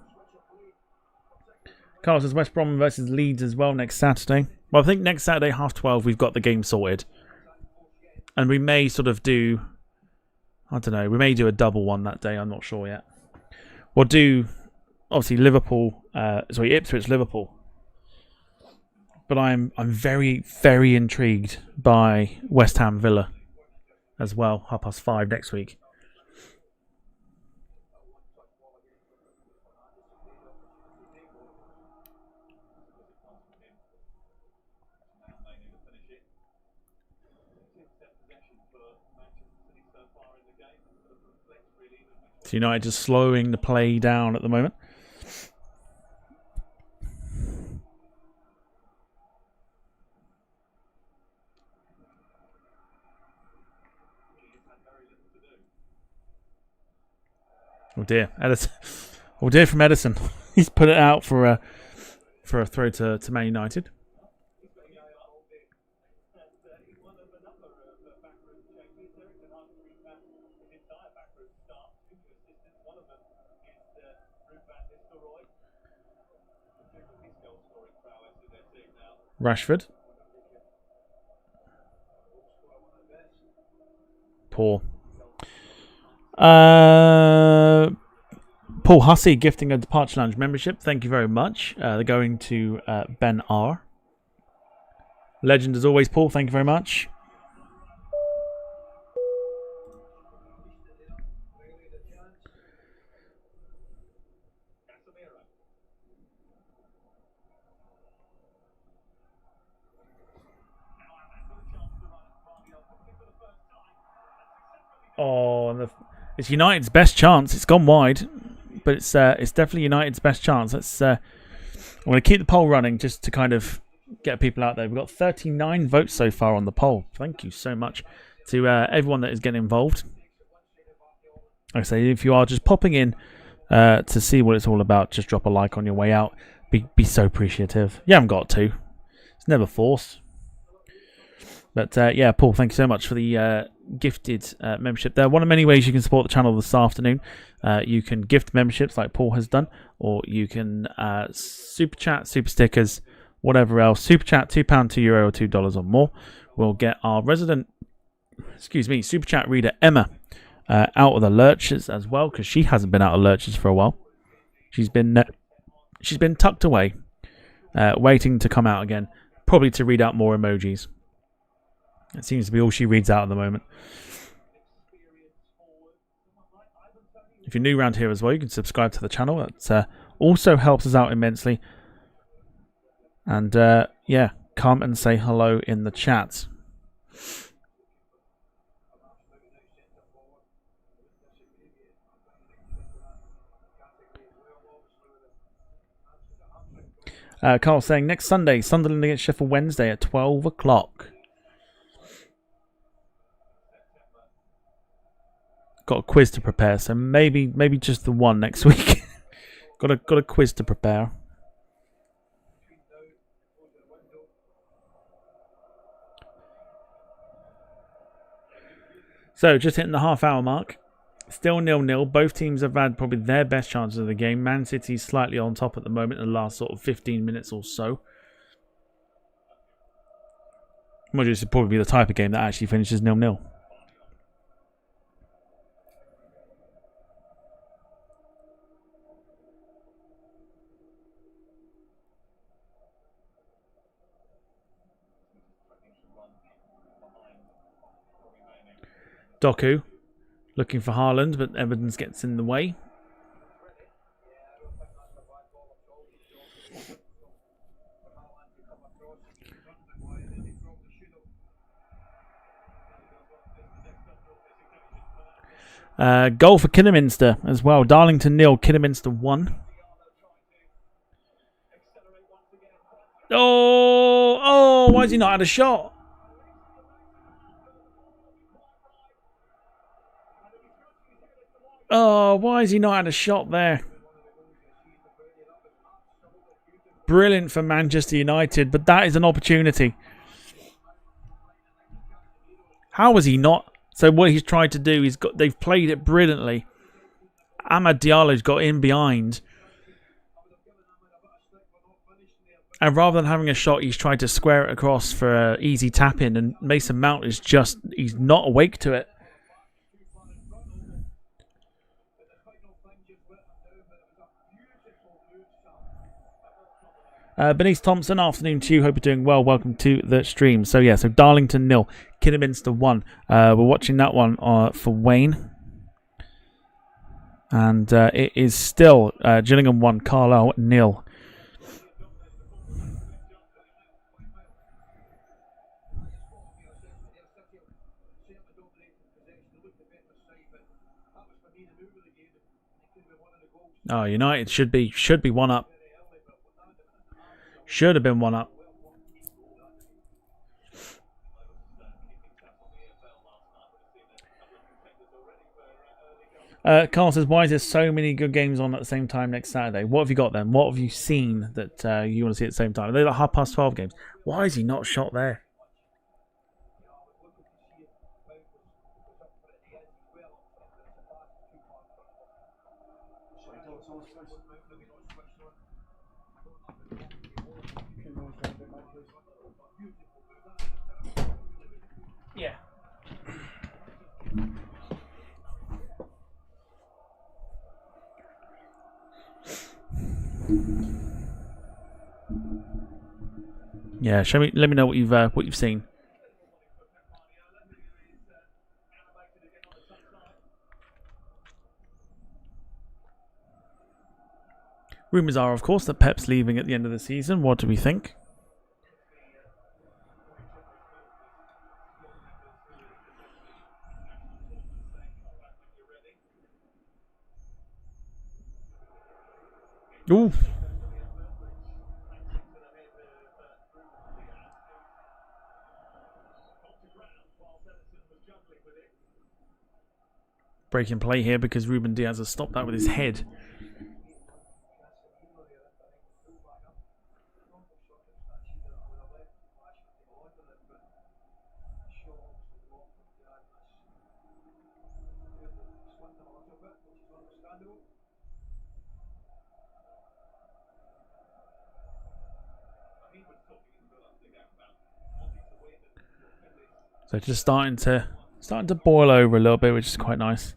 Carl says West Brom versus Leeds as well next Saturday. Well, I think next Saturday, 12:30, we've got the game sorted. And we may sort of do... I don't know. We may do a double one that day. I'm not sure yet. We'll do, obviously, Ipswich, Liverpool. But I'm very, very intrigued by West Ham Villa as well. 5:30 next week. So United just slowing the play down at the moment. Oh dear, Edison. Oh dear from Edison. He's put it out for a throw to Man United. Rashford. Poor. Paul Hussey gifting a Departure Lounge membership. Thank you very much. They're going to Ben R. Legend as always, Paul. Thank you very much. Oh, it's United's best chance. It's gone wide, but it's definitely United's best chance. I'm going to keep the poll running just to kind of get people out there. We've got 39 votes so far on the poll. Thank you so much to everyone that is getting involved. Like I say, if you are just popping in to see what it's all about, just drop a like on your way out. Be so appreciative. You haven't got to. It's never forced. But yeah, Paul, thank you so much for the gifted membership there. One of many ways you can support the channel this afternoon. You can gift memberships like Paul has done, or you can super chat, super stickers, whatever else. Super chat, £2, €2 or $2 or more. We'll get our resident, super chat reader Emma out of the lurches as well, because she hasn't been out of lurches for a while. She's been tucked away, waiting to come out again, probably to read out more emojis. It seems to be all she reads out at the moment. If you're new around here as well, you can subscribe to the channel. That also helps us out immensely. And yeah, come and say hello in the chat. Carl saying next Sunday, Sunderland against Sheffield Wednesday at 12 o'clock. Got a quiz to prepare, so maybe just the one next week. got a quiz to prepare. So just hitting the half-hour mark. Still 0-0. Both teams have had probably their best chances of the game. Man City's slightly on top at the moment in the last sort of 15 minutes or so. This would probably be the type of game that actually finishes 0-0. Doku looking for Haaland, but Evans gets in the way. Goal for Kidderminster as well. Darlington 0, Kidderminster 1. Oh, why has he not had a shot? Oh, why has he not had a shot there? Brilliant for Manchester United, but that is an opportunity. How was he not? So what he's tried to do, they've played it brilliantly. Amad Diallo's got in behind. And rather than having a shot, he's tried to square it across for an easy tap-in. And Mason Mount is he's not awake to it. Bernice Thompson, afternoon to you. Hope you're doing well. Welcome to the stream. So yeah, so Darlington 0, Kidderminster 1. We're watching that one for Wayne. And it is still Gillingham 1, Carlisle 0. Oh, United should be 1 up. Should have been 1 up. Carl says, why is there so many good games on at the same time next Saturday? What have you got then? What have you seen that you want to see at the same time? Are they like 12:30 games? Why is he not shot there? Yeah. Yeah, show me. Let me know what you've seen. Rumours are, of course, that Pep's leaving at the end of the season. What do we think? Ooh. Breaking play here because Ruben Diaz has stopped that with his head. So just starting to boil over a little bit, which is quite nice.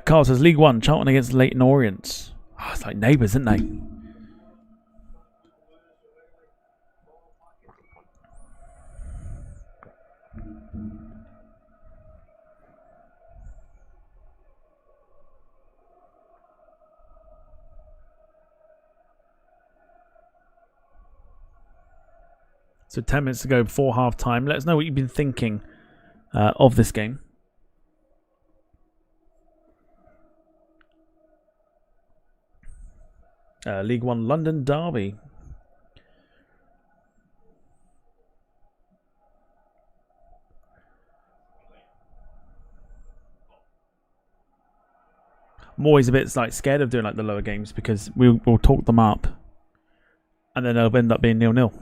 Carl says League One, Charlton against Leyton Orient. Oh, it's like neighbours, isn't they? So 10 minutes to go before half time. Let us know what you've been thinking of this game. League One London Derby. I'm always a bit scared of doing the lower games because we'll talk them up and then they'll end up being 0-0.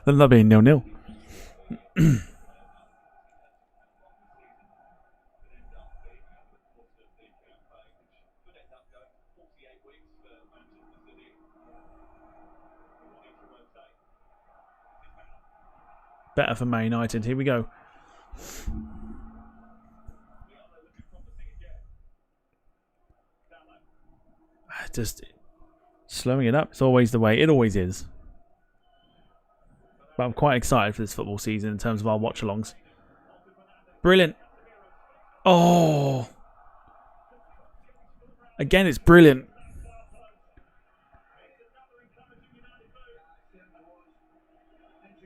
They'll end up being 0-0. Better for Man United. Here we go. Just slowing it up. It's always the way. It always is. But I'm quite excited for this football season in terms of our watch-alongs. Brilliant. Oh. Again, it's brilliant.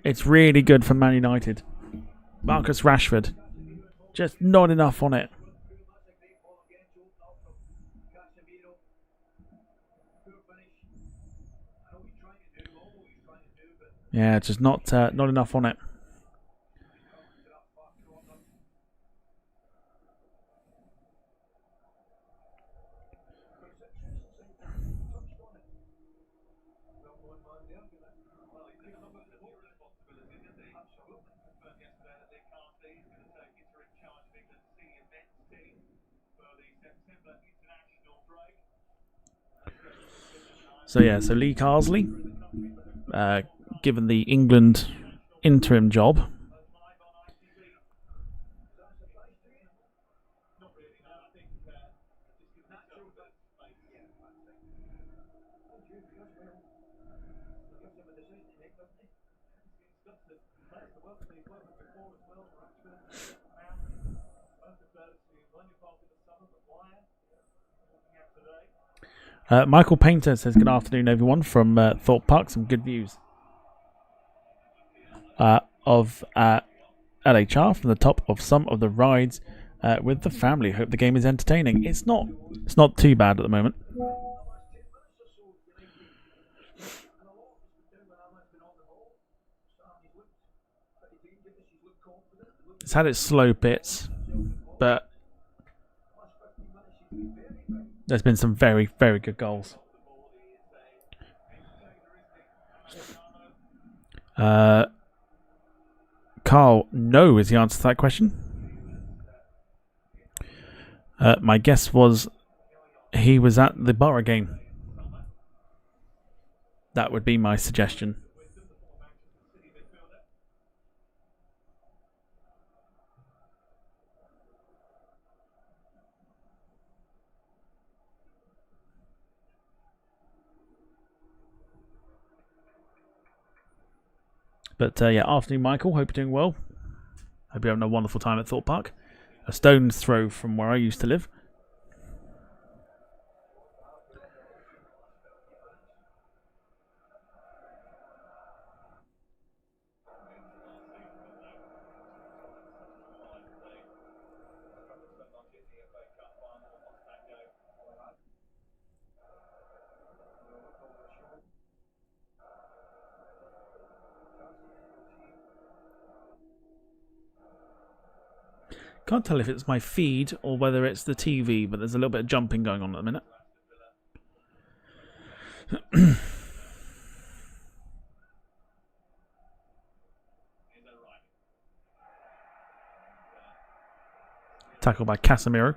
It's really good for Man United. Marcus Rashford. Just not enough on it. Yeah, just not enough on it. So yeah, so Lee Carsley, given the England interim job. Michael Painter says, good afternoon, everyone, from Thorpe Park. Some good views of LHR from the top of some of the rides with the family. Hope the game is entertaining. It's not too bad at the moment. It's had its slow bits, but there's been some very, very good goals. Carl, no is the answer to that question. My guess was he was at the Borough game. That would be my suggestion. But yeah, afternoon, Michael. Hope you're doing well. Hope you're having a wonderful time at Thorpe Park. A stone's throw from where I used to live. Can't tell if it's my feed or whether it's the TV, but there's a little bit of jumping going on at the minute. Tackle by Casemiro.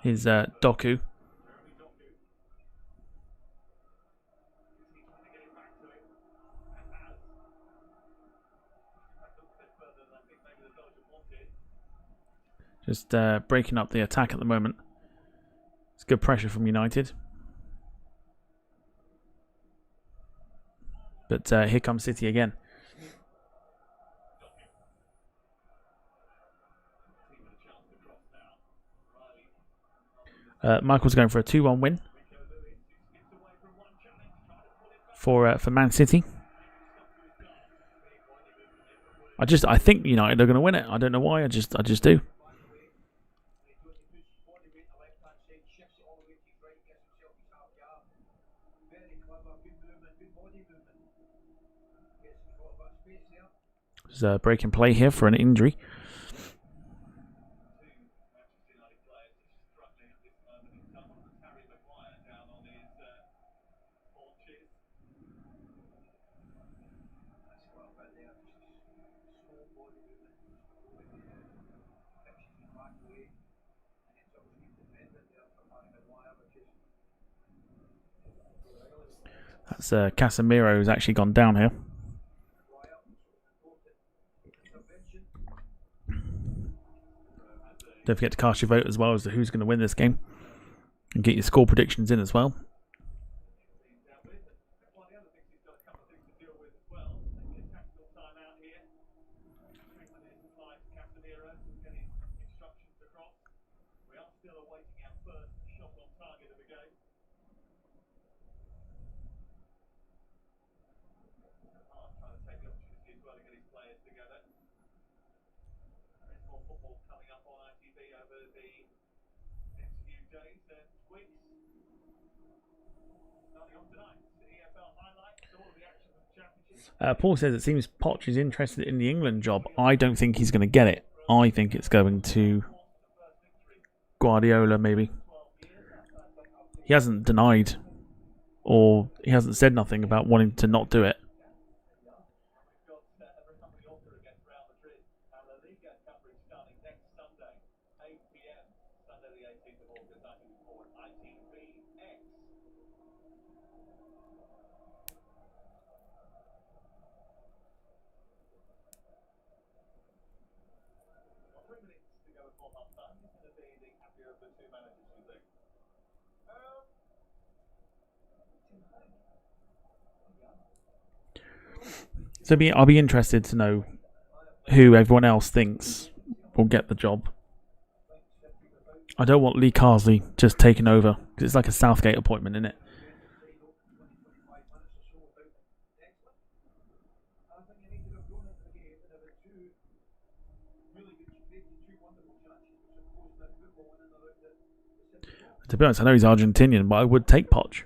Is Doku. Just breaking up the attack at the moment. It's good pressure from United. But here comes City again. Michael's going for a 2-1 win for Man City. I think United are going to win it. I don't know why. I just do. There's a break in play here for an injury. That's Casemiro who's actually gone down here. Don't forget to cast your vote as well as to who's going to win this game. And get your score predictions in as well. Paul says it seems Poch is interested in the England job. I don't think he's going to get it. I think it's going to Guardiola, maybe. He hasn't denied or he hasn't said nothing about wanting to not do it. So I'll be interested to know who everyone else thinks will get the job. I don't want Lee Carsley just taking over because it's like a Southgate appointment, isn't it? To be honest, I know he's Argentinian, but I would take Poch.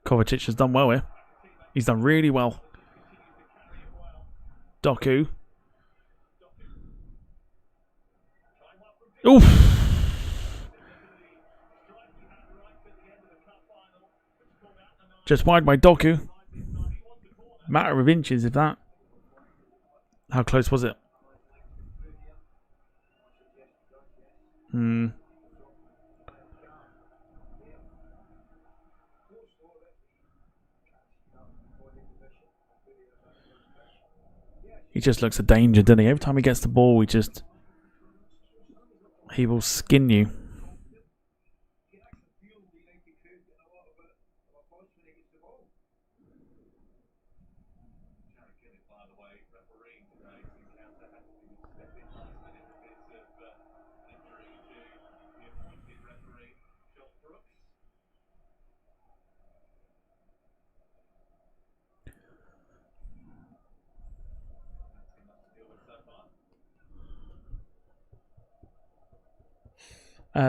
Kovacic has done well here. He's done really well. Doku. Oof. Just wide by Doku. Matter of inches, if that. How close was it? He just looks a danger, doesn't he? Every time he gets the ball, he will skin you.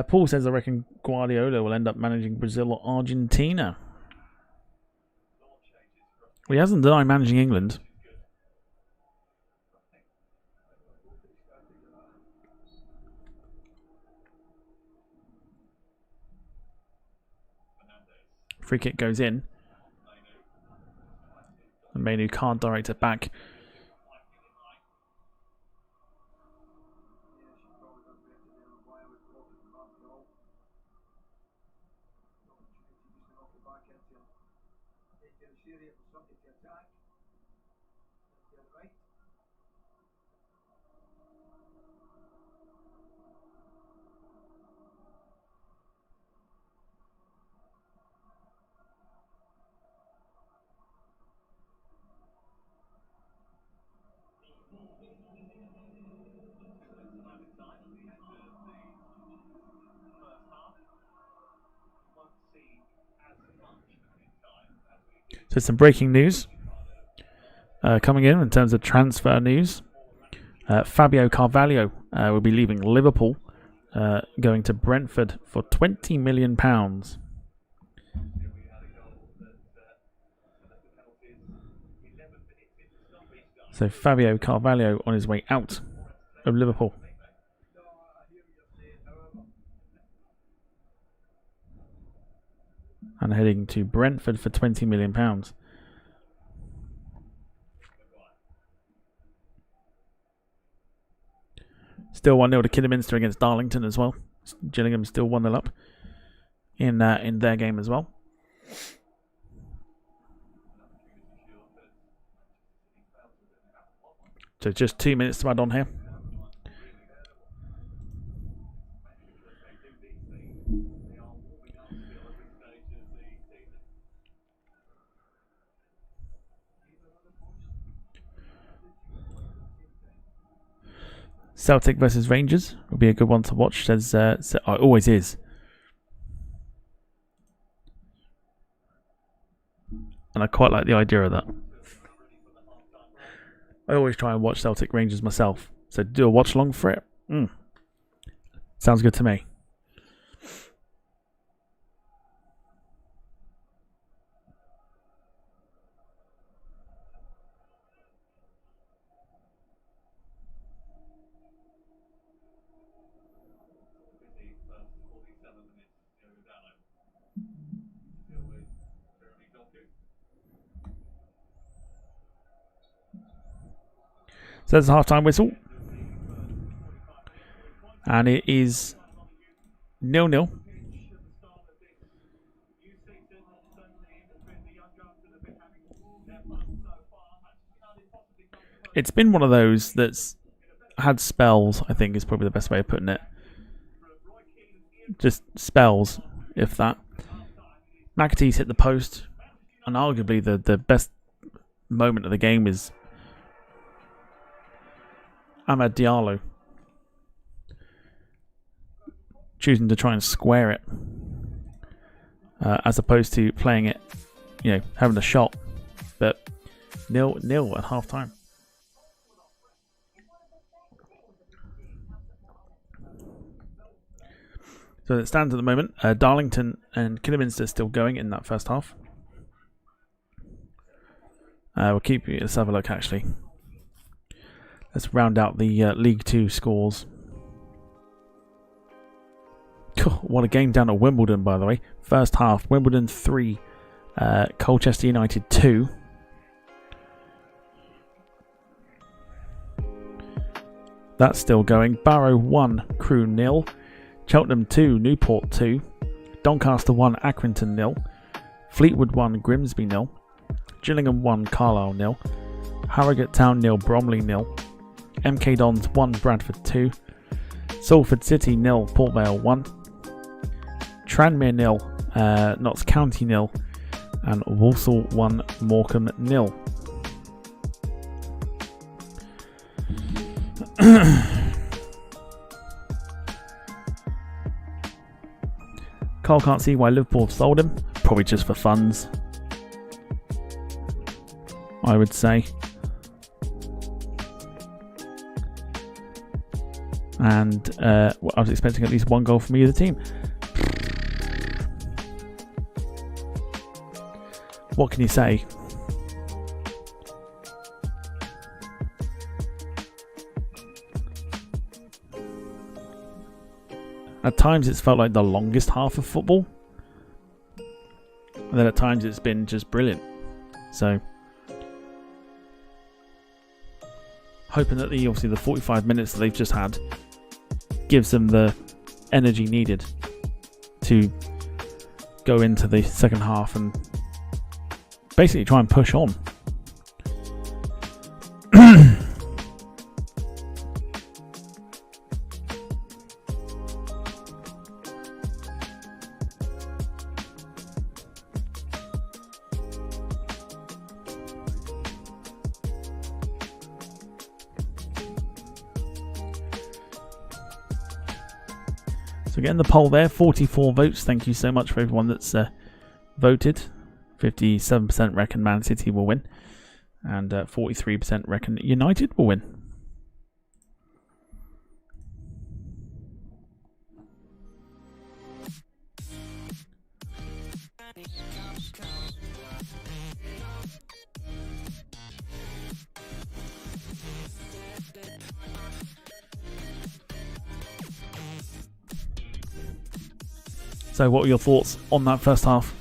Paul says, I reckon Guardiola will end up managing Brazil or Argentina. Well, he hasn't denied managing England. Free kick goes in. And Mainu can't direct it back. So some breaking news coming in terms of transfer news. Fabio Carvalho will be leaving Liverpool, going to Brentford for £20 million. So Fabio Carvalho on his way out of Liverpool. And heading to Brentford for £20 million. Still 1-0 to Kidderminster against Darlington as well. Gillingham still 1-0 up in their game as well. So just 2 minutes to add on here. Celtic versus Rangers will be a good one to watch. Says it always is, and I quite like the idea of that. I always try and watch Celtic Rangers myself, so do a watch along for it. Sounds good to me. So there's a half-time whistle. And it is 0-0. It's been one of those that's had spells, I think is probably the best way of putting it. Just spells, if that. McAtee's hit the post. And arguably the best moment of the game is Amad Diallo choosing to try and square it as opposed to playing it, having a shot. But 0-0 at half time. So it stands at the moment. Darlington and Kidderminster still going in that first half. Let's have a look actually. Let's round out the League 2 scores. What a game down at Wimbledon, by the way. First half, Wimbledon 3, Colchester United 2. That's still going. Barrow 1, Crewe 0. Cheltenham 2, Newport 2. Doncaster 1, Accrington 0. Fleetwood 1, Grimsby 0. Gillingham 1, Carlisle 0. Harrogate Town 0, Bromley 0. MK Dons 1, Bradford 2. Salford City 0, Port Vale 1. Tranmere 0, Notts County 0. And Walsall 1, Morecambe 0. Carl can't see why Liverpool have sold him. Probably just for funds, I would say. And I was expecting at least one goal from either team. What can you say? At times it's felt like the longest half of football. And then at times it's been just brilliant. So hoping that obviously the 45 minutes that they've just had gives them the energy needed to go into the second half and basically try and push on. So getting the poll there, 44 votes. Thank you so much for everyone that's voted. 57% reckon Man City will win, and 43% reckon United will win. So what were your thoughts on that first half?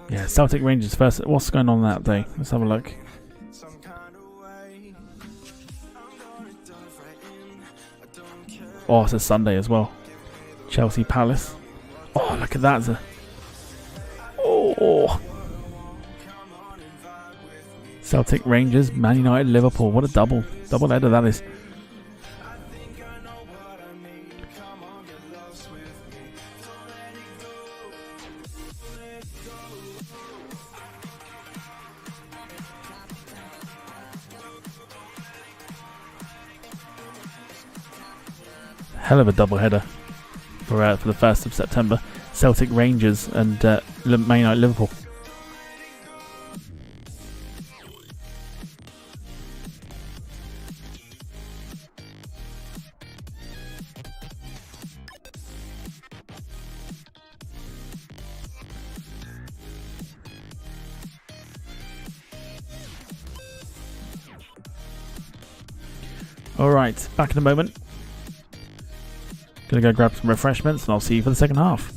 Yeah, Celtic Rangers first. What's going on that day? Let's have a look. Oh, it's a Sunday as well. Chelsea Palace. Oh, look at that. Oh. Celtic Rangers, Man United, Liverpool. What a double header that is. Hell of a double header for the 1st of September. Celtic Rangers and Man United Liverpool. Alright, back in a moment. Gonna go grab some refreshments and I'll see you for the second half.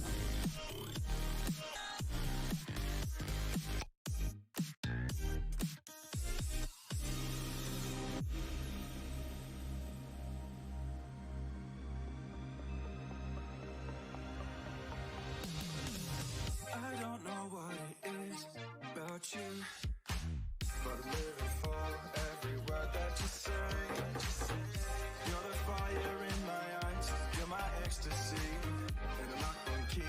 I don't know what it is about you, but I'm living for every word that you say. You're the fire in my eyes, you're my ecstasy, and I'm not gonna keep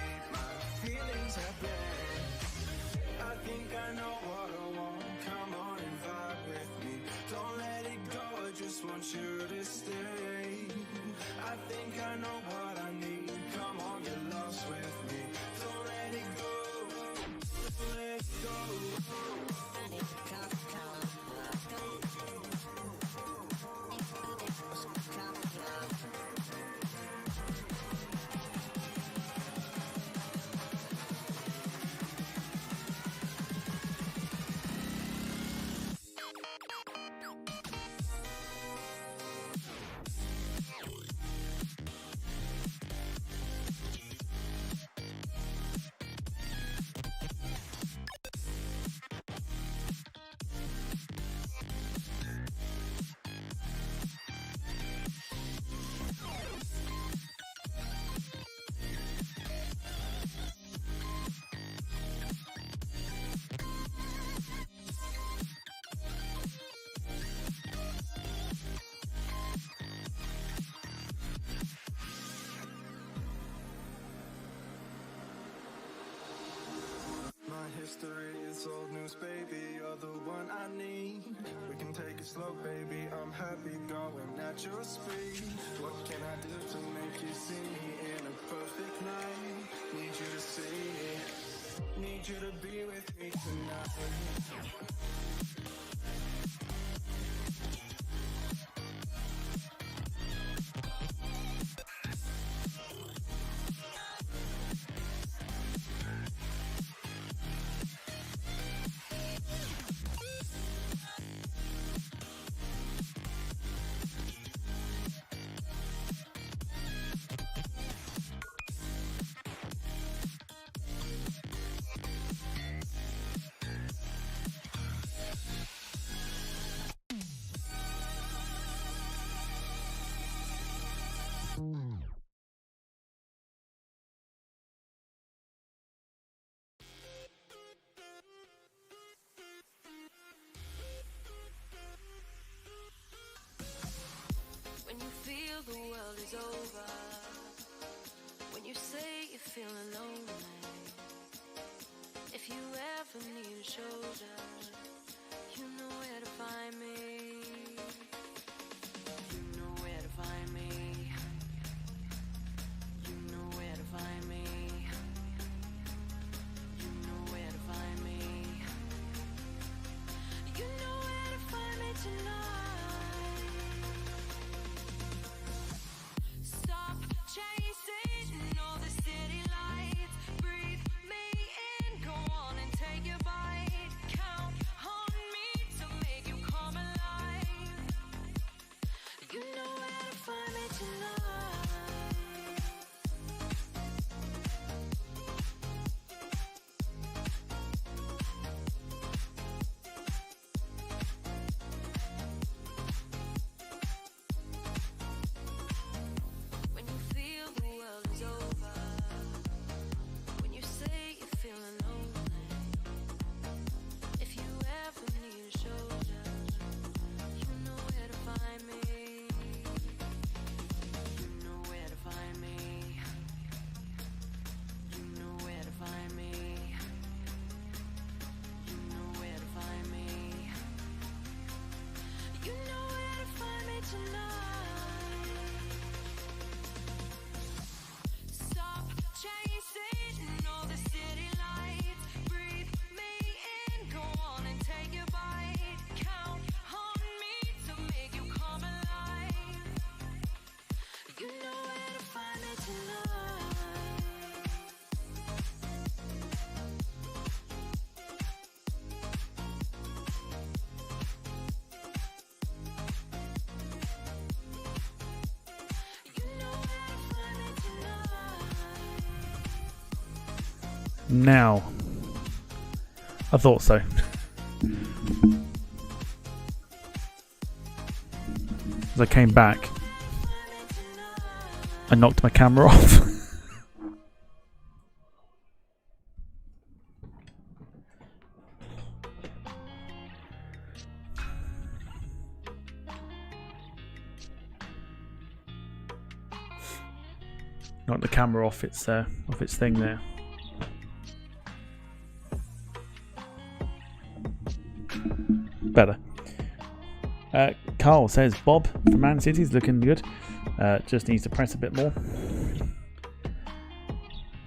one I need. We can take it slow, baby, I'm happy going at your speed. What can I do to make you see me in a perfect night? Need you to see, need you to be with me tonight. When you feel the world is over, when you say you're feeling lonely, if you ever need a shoulder, you know where to find me. You know where to find me. You know where to find me. You know where to find me. You know where to find me tonight. Stop chasing all the city lights. Breathe me in, go on and take your bite. Count on me to make you come alive. You know where to find me tonight. When you feel the world is over, when you say you're feeling lonely, if you ever need a shoulder, you know where to find me. You know where to find me. You know where to find me. You know where to find me. You know where to find me tonight. Stop chasing all the city lights. Breathe me in, go on and take your bite. Count on me to make you come alive. You know where to find me tonight. You know where to find me tonight. Now, I thought so. As I came back, I knocked my camera off. Knocked the camera off its thing there. Better. Carl says Bob from Man City's looking good. Just needs to press a bit more.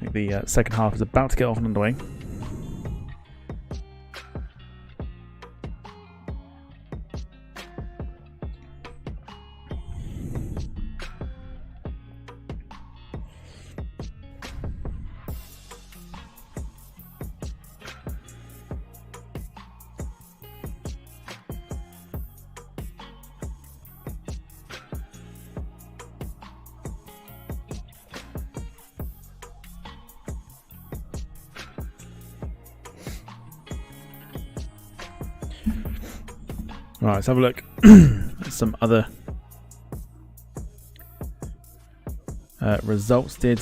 I think the second half is about to get off and underway. Right, let's have a look at some other results. It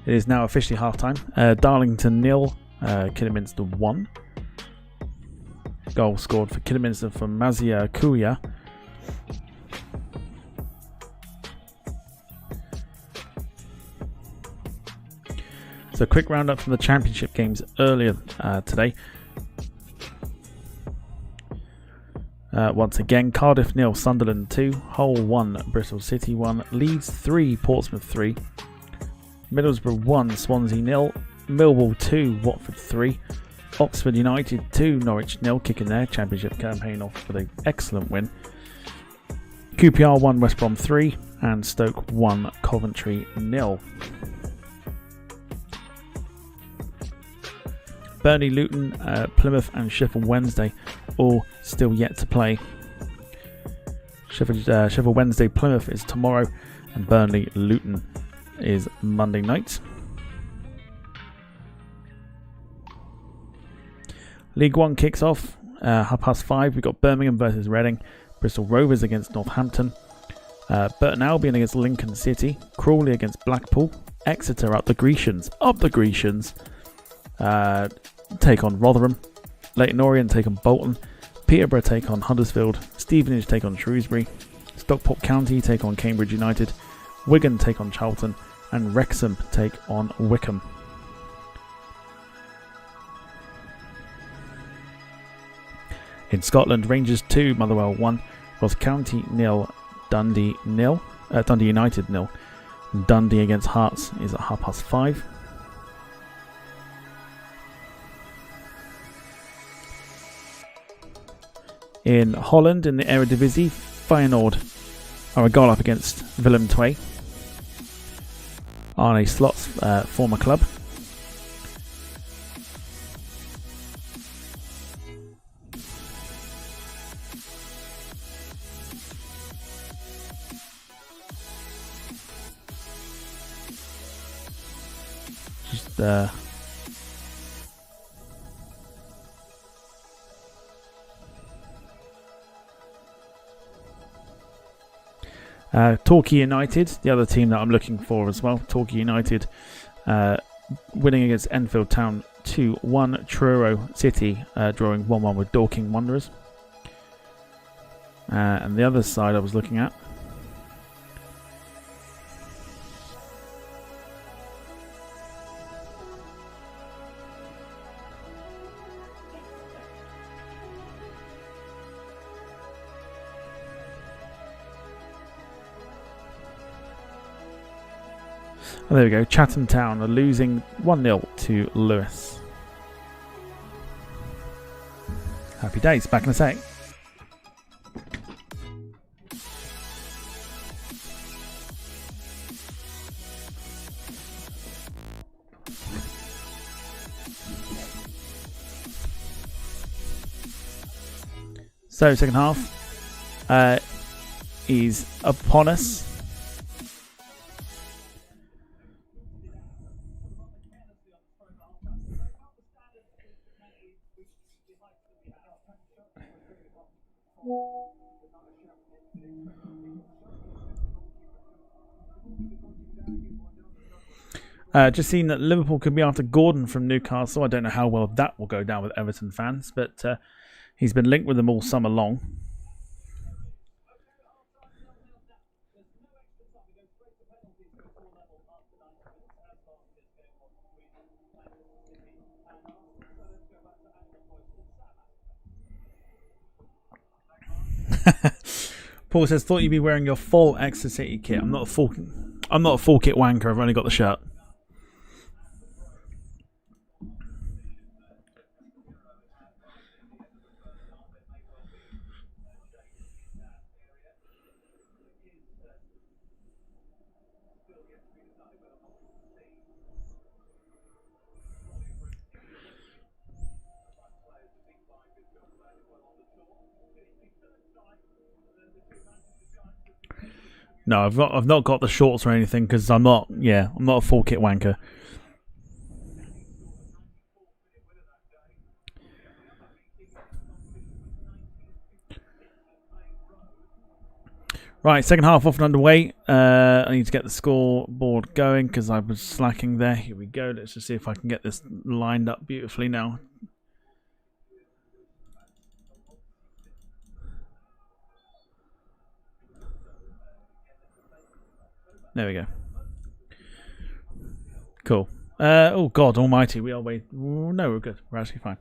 is now officially half-time. Darlington 0, Kidderminster 1. Goal scored for Kidderminster from Mazia Kuya. So a quick roundup from the championship games earlier today. Once again, Cardiff 0, Sunderland 2, Hull 1, Bristol City 1, Leeds 3, Portsmouth 3, Middlesbrough 1, Swansea 0, Millwall 2, Watford 3, Oxford United 2, Norwich 0, kicking their championship campaign off with an excellent win. QPR 1, West Brom 3, and Stoke 1, Coventry 0. Burnley, Luton, Plymouth and Sheffield Wednesday all still yet to play. Sheffield Wednesday, Plymouth is tomorrow, and Burnley, Luton is Monday night. League One kicks off 5:30. We've got Birmingham versus Reading, Bristol Rovers against Northampton, Burton Albion against Lincoln City, Crawley against Blackpool, Exeter up the Grecians, take on Rotherham, Leyton Orient take on Bolton, Peterborough take on Huddersfield, Stevenage take on Shrewsbury, Stockport County take on Cambridge United, Wigan take on Charlton, and Wrexham take on Wickham. In Scotland, Rangers 2, Motherwell 1, Ross County 0, Dundee United 0. Dundee against Hearts is at 5:30. In Holland, in the Eredivisie, Feyenoord are a goal up against Willem II, Arne Slot's former club. Torquay United, the other team that I'm looking for as well. Torquay United winning against Enfield Town 2-1. Truro City drawing 1-1 with Dorking Wanderers. And the other side I was looking at, oh, there we go. Chatham Town are losing 1-0 to Lewis. Happy days. Back in a sec. So, second half is upon us. Just seen that Liverpool could be after Gordon from Newcastle. I don't know how well that will go down with Everton fans, but he's been linked with them all summer long. Paul says, "Thought you'd be wearing your full Exeter City kit. I'm not a full kit wanker. I've only got the shirt." No, I've not got the shorts or anything because I'm not a full kit wanker. Right, second half off and underway. I need to get the scoreboard going because I was slacking there. Here we go. Let's just see if I can get this lined up beautifully now. There we go. Cool. Oh, God almighty. We are waiting. No, we're good. We're actually fine.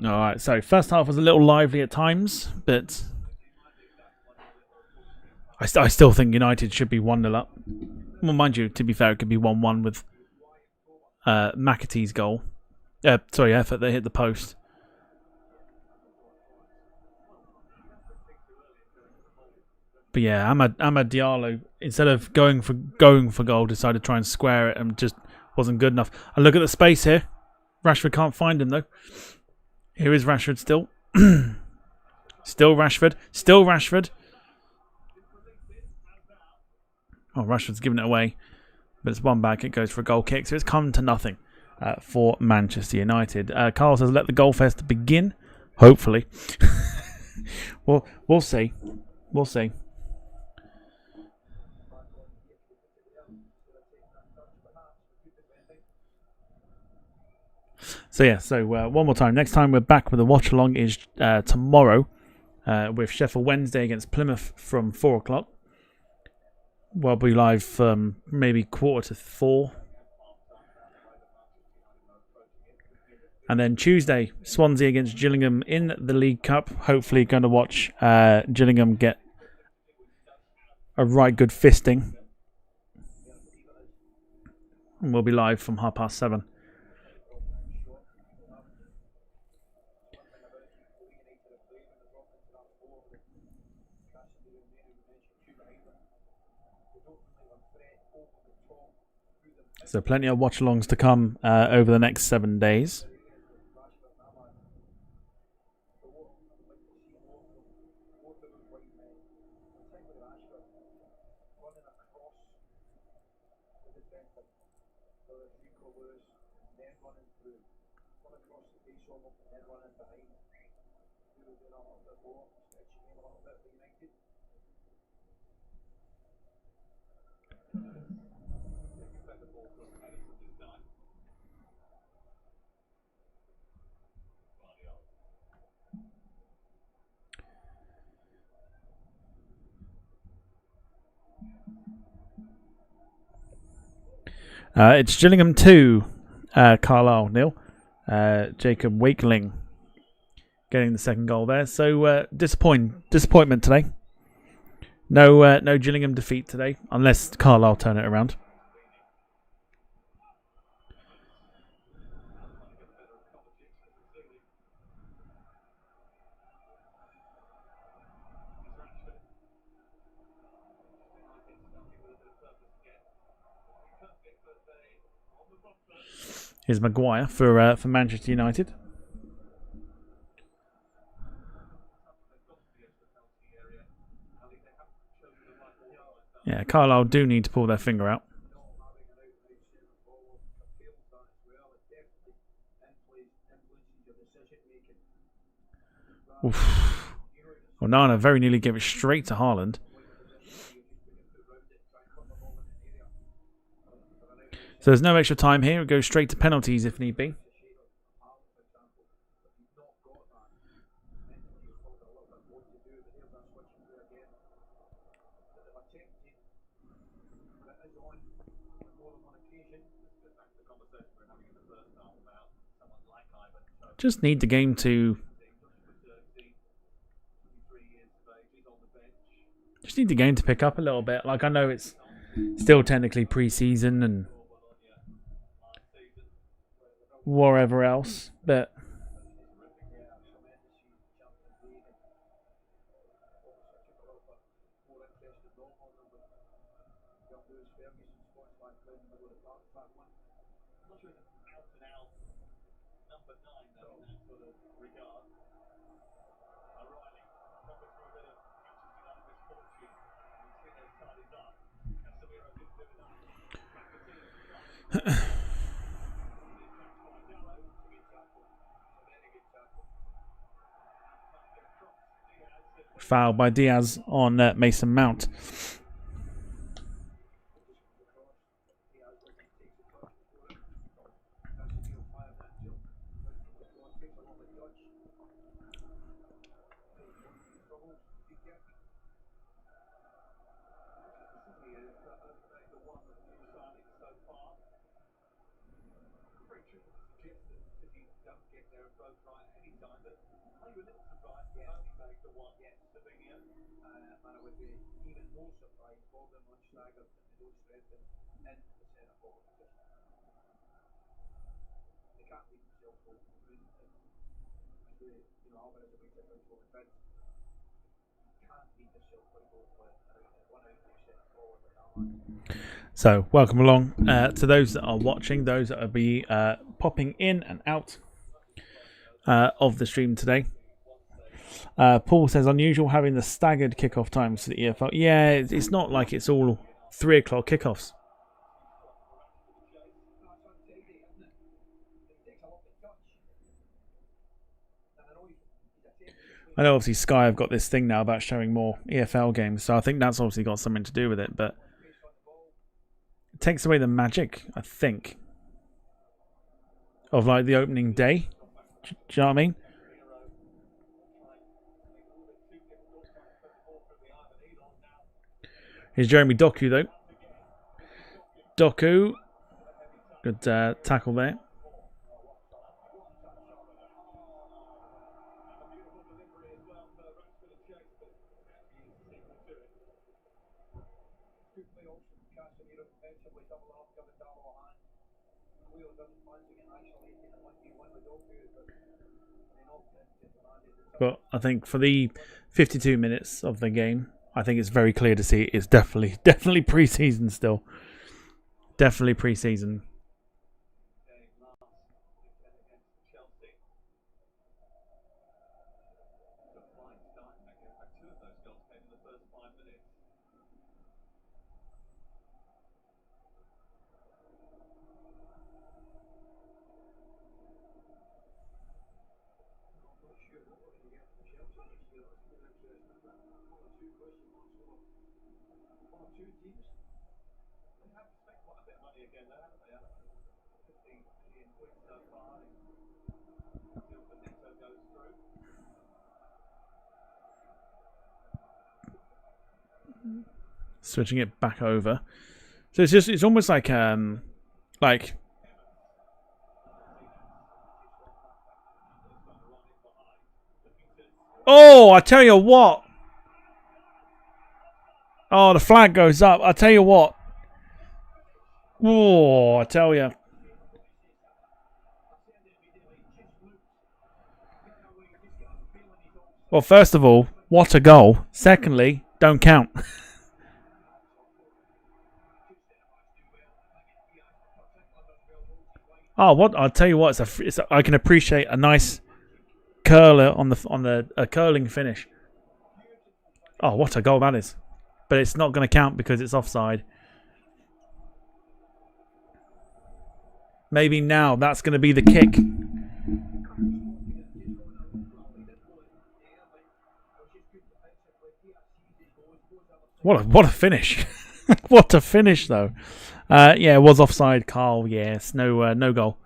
Alright, so first half was a little lively at times, but I still think United should be 1-0 up. Well, mind you, to be fair, it could be 1-1 with McAtee's goal. Effort that hit the post. But yeah, Amad Diallo, instead of going for goal, decided to try and square it and just wasn't good enough. And look at the space here. Rashford can't find him though. Here is Rashford still. Still Rashford. Still Rashford. Oh, Rashford's given it away. But it's one back. It goes for a goal kick. So it's come to nothing for Manchester United. Carl says, let the goal fest begin. Hopefully. Well, we'll see. We'll see. So yeah, one more time. Next time we're back with a watch along is tomorrow with Sheffield Wednesday against Plymouth from 4 o'clock. We'll be live maybe 3:45. And then Tuesday, Swansea against Gillingham in the League Cup. Hopefully going to watch Gillingham get a right good fisting. And we'll be live from 7:30. So plenty of watch-alongs to come over the next 7 days. It's Gillingham 2, Carlisle 0. Jacob Wakeling getting the second goal there. So disappointment today. No Gillingham defeat today, unless Carlisle turn it around. Here's Maguire for Manchester United. Yeah, Carlisle do need to pull their finger out. Oof. Onana very nearly gave it straight to Haaland. So there's no extra time here. It goes straight to penalties if need be. Just need the game to... Just need the game to pick up a little bit. Like, I know it's still technically pre-season and whatever else, but foul by Diaz on Mason Mount. So, welcome along to those that are watching, those that will be popping in and out of the stream today. Paul says, unusual having the staggered kickoff times for the EFL. Yeah, it's not like it's all 3 o'clock kickoffs. I know obviously Sky have got this thing now about showing more EFL games, so I think that's obviously got something to do with it, but it takes away the magic, I think, of like the opening day. Do you know what I mean? Here's Jeremy Doku though. Doku, good tackle there. But I think for the 52 minutes of the game, I think it's very clear to see it's definitely pre-season still. Definitely pre-season. Switching it back over. So it's almost like oh, I tell you what. Oh, the flag goes up. I tell you what. Oh, I tell you. Well, first of all, what a goal. Secondly, don't count. Oh, what I'll tell you what, I can appreciate a nice curler on the curling finish. Oh, what a goal that is! But it's not going to count because it's offside. Maybe now that's going to be the kick. What a finish! What a finish though. Yeah, it was offside, Carl. Yes, no goal.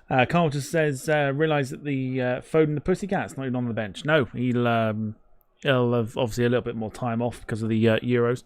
Carl just says, realise that the Foden the Pussycat's not even on the bench. No, he'll have obviously a little bit more time off because of the Euros.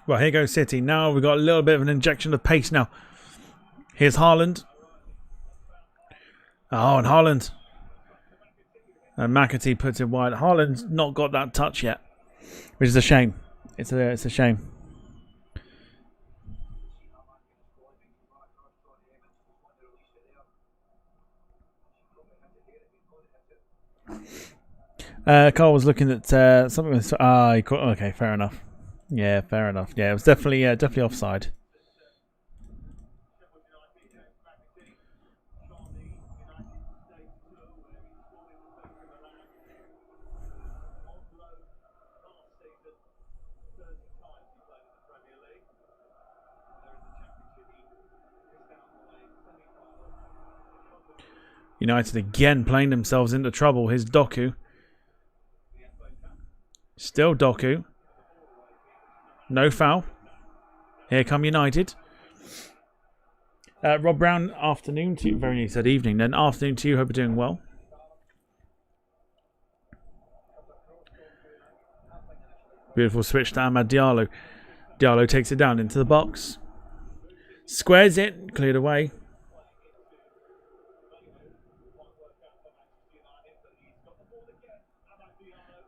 Well, here goes City. Now we've got a little bit of an injection of pace now. Here's Haaland. Oh, and Haaland. And McAtee puts it wide. Haaland's not got that touch yet, which is a shame. It's a shame. Carl was looking at something. Okay, fair enough. Yeah, fair enough. Yeah, it was definitely offside. United again playing themselves into trouble. Here's Doku. Still Doku. No foul. Here come United. Rob Brown, afternoon to you. Very nearly said evening then. Afternoon to you. Hope you're doing well. Beautiful switch to Amad Diallo. Diallo takes it down into the box. Squares it. Cleared away.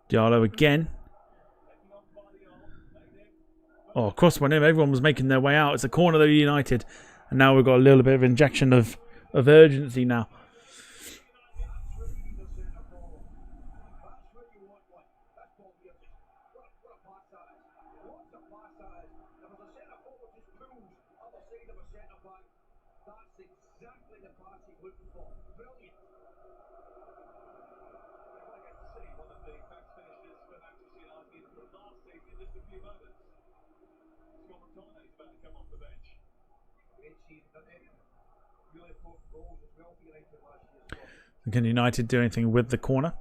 Diallo again. Oh, cross went in. Everyone was making their way out. It's a corner though, United. And now we've got a little bit of injection of urgency now. Can United do anything with the corner?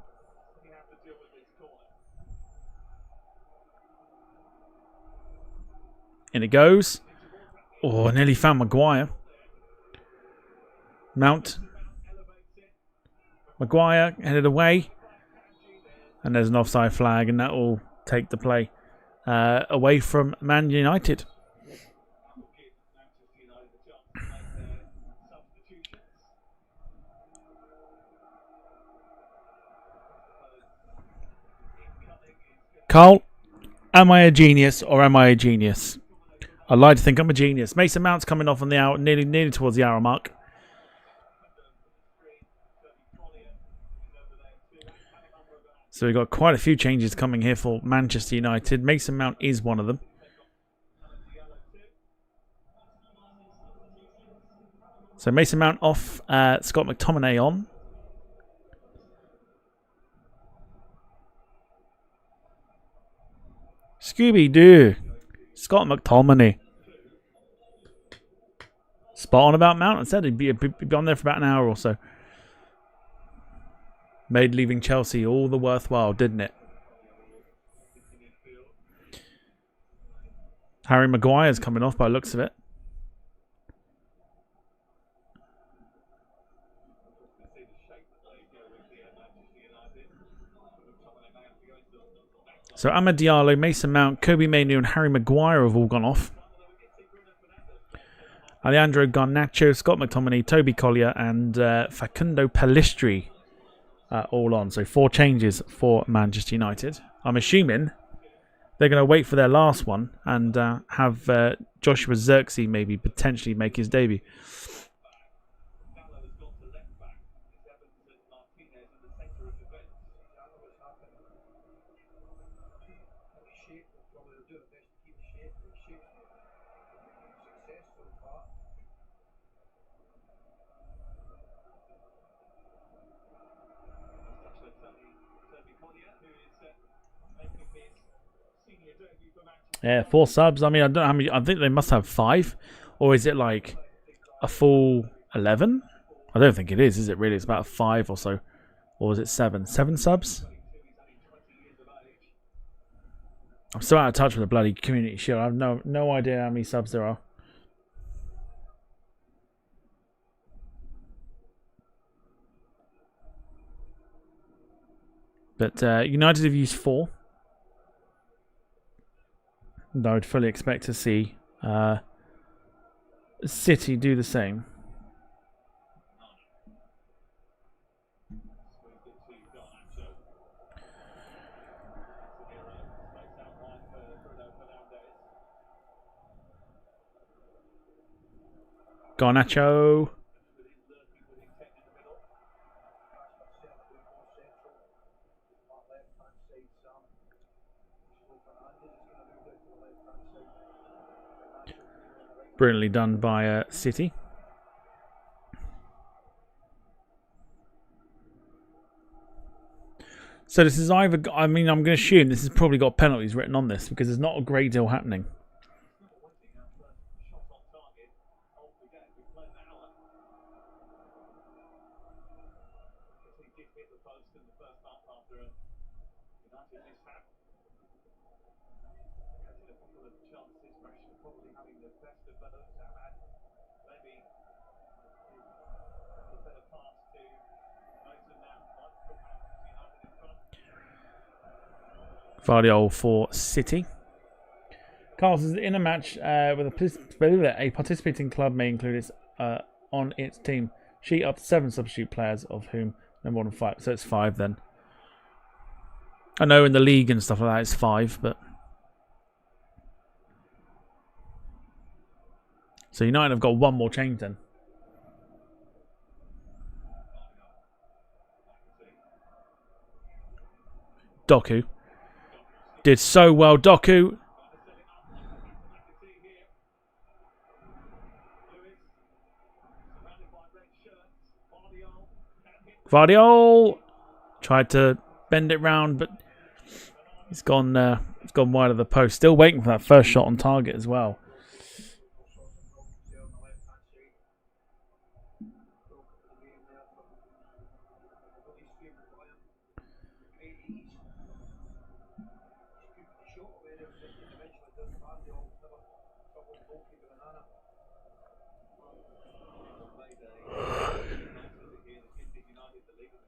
In it goes. Oh, I nearly found Maguire. Mount. Maguire headed away. And there's an offside flag, and that will take the play away from Man United. Carl, am I a genius or am I a genius? I'd like to think I'm a genius. Mason Mount's coming off on the hour, nearly towards the hour mark. So we've got quite a few changes coming here for Manchester United. Mason Mount is one of them. So Mason Mount off, Scott McTominay on. Scooby-Doo. Scott McTominay. Spot on about Mount. I said he'd be on there for about an hour or so. Made leaving Chelsea all the worthwhile, didn't it? Harry Maguire's coming off by the looks of it. So Amad Diallo, Mason Mount, Kobe Mainoo and Harry Maguire have all gone off. Alejandro Garnacho, Scott McTominay, Toby Collier and Facundo Pellistri all on. So 4 changes for Manchester United. I'm assuming they're going to wait for their last one and have Joshua Zirkzee maybe potentially make his debut. Yeah, 4 subs. I mean, I don't know how many. I think they must have 5, or is it like a full 11? I don't think it is it? Really, it's about 5 or so, or is it 7? 7 subs. I'm so out of touch with the bloody Community Shield. I have no idea how many subs there are. But United have used 4. And I would fully expect to see City do the same. Garnacho. Brilliantly done by City. So this is either, I mean, I'm going to assume this has probably got penalties written on this because there's not a great deal happening. Vardiol for City. Carlos is in a match with a participating club may include its on its team sheet up to 7 substitute players, of whom no more than 5. So it's 5 then. I know in the league and stuff like that it's 5, but so United have got 1 more change then. Doku did so well. Doku. Vardiol tried to bend it round, but it's gone wide of the post. Still waiting for that first shot on target as well.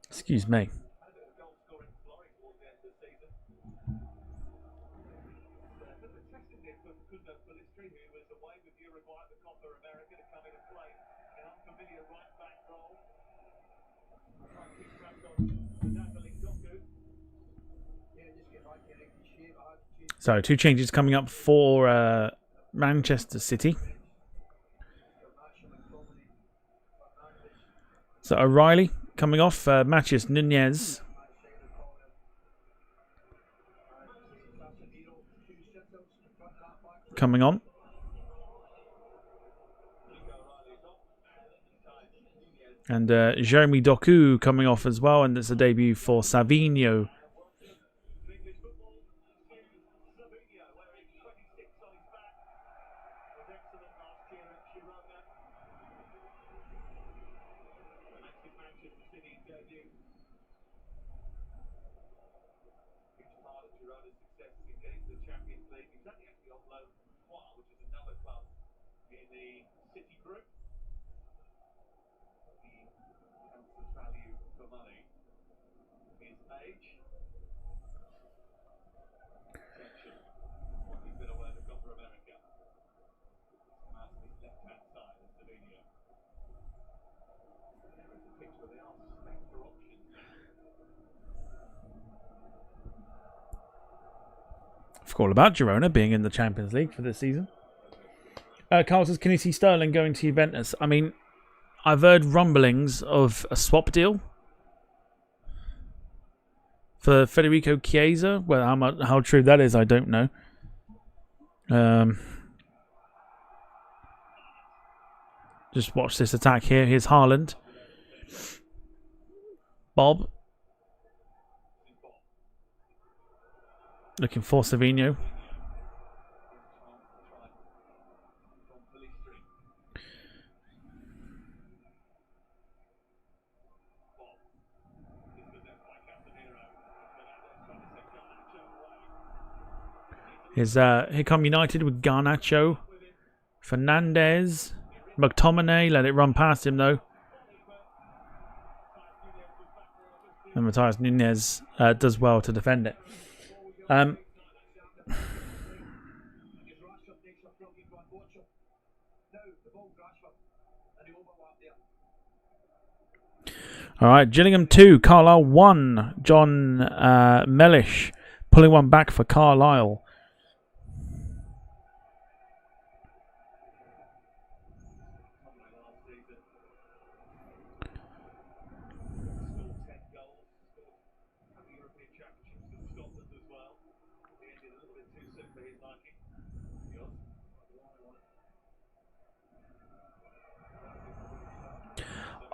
Excuse me. So 2 changes coming up for Manchester City. So O'Reilly coming off, Matthias Nunez. Coming on. And Jeremy Doku coming off as well, and it's a debut for Savinho. Forgot all about Girona being in the Champions League for this season. Carl says, can you see Sterling going to Juventus? I mean, I've heard rumblings of a swap deal for Federico Chiesa. Well, how true that is, I don't know. Just watch this attack here. Here's Haaland. Bob. Looking for Savinho. Here come United with Garnacho. Fernandez. McTominay. Let it run past him though. And Matthias Nunez does well to defend it. All right, Gillingham 2, Carlisle 1. John Mellish pulling one back for Carlisle.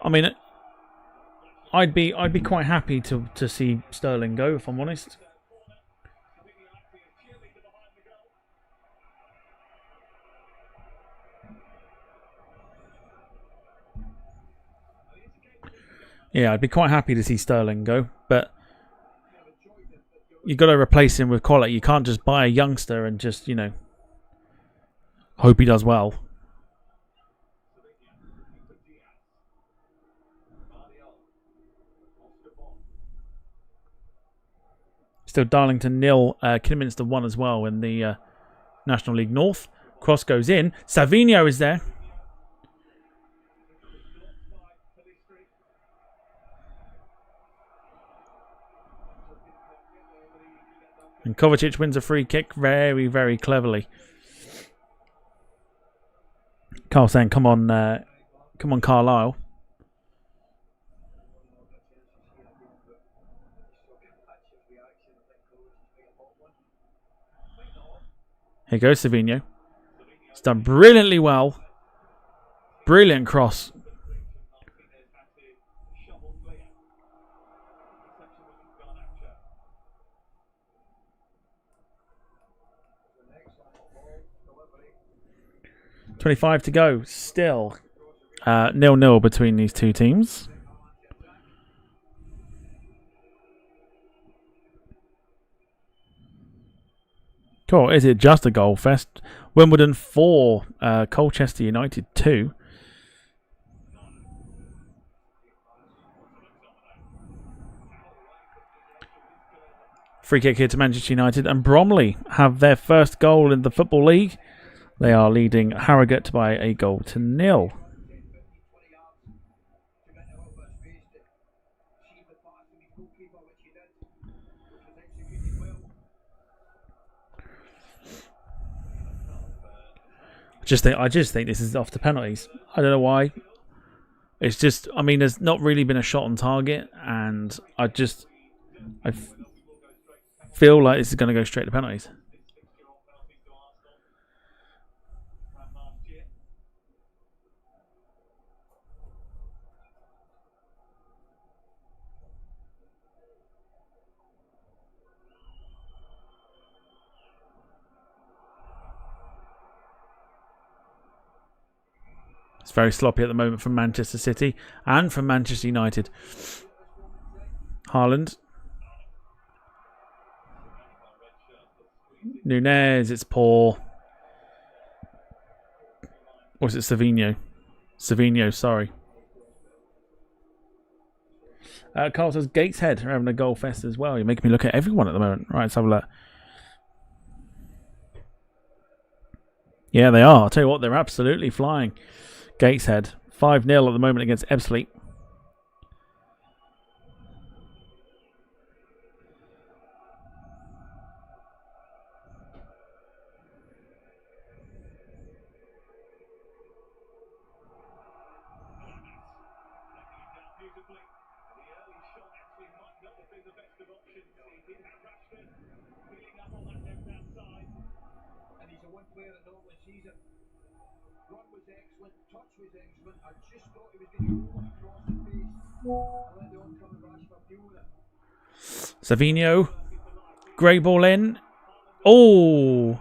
I mean, I'd be quite happy to see Sterling go, if I'm honest. Yeah, I'd be quite happy to see Sterling go, but you've got to replace him with quality. You can't just buy a youngster and just, you know, hope he does well. Still Darlington 0, Kidderminster 1 as well in the National League North. Cross goes in. Savino is there. And Kovacic wins a free kick very, very cleverly. Carl saying, come on, Carlisle. Here goes Savino. It's done brilliantly well. Brilliant cross. .25 to go. Still 0-0 between these two teams. Cool. Is it just a goal fest? Wimbledon 4, Colchester United 2. Free kick here to Manchester United, and Bromley have their first goal in the Football League. They are leading Harrogate by a goal to 0. I just think this is off the penalties. I don't know why. It's just, I mean, there's not really been a shot on target, and I feel like this is going to go straight to penalties. It's very sloppy at the moment from Manchester City and from Manchester United. Haaland. Nunez, it's poor. Or is it Savino? Savino, sorry. Carl says Gateshead are having a goal fest as well. You're making me look at everyone at the moment. Right, let's have a look. Yeah, they are. I'll tell you what, they're absolutely flying. Gateshead 5-0 at the moment against Ebbsfleet. Savino. Great ball in. Oh!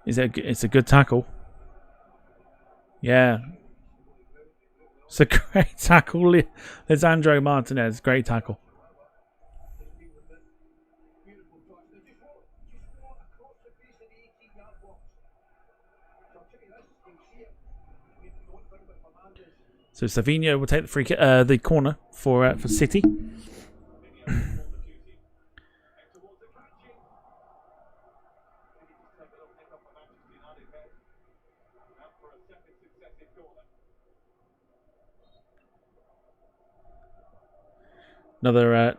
It's a good tackle. Yeah. It's a great tackle. Lisandro Martinez. Great tackle. So Savino will take the free kick, the corner for City. Another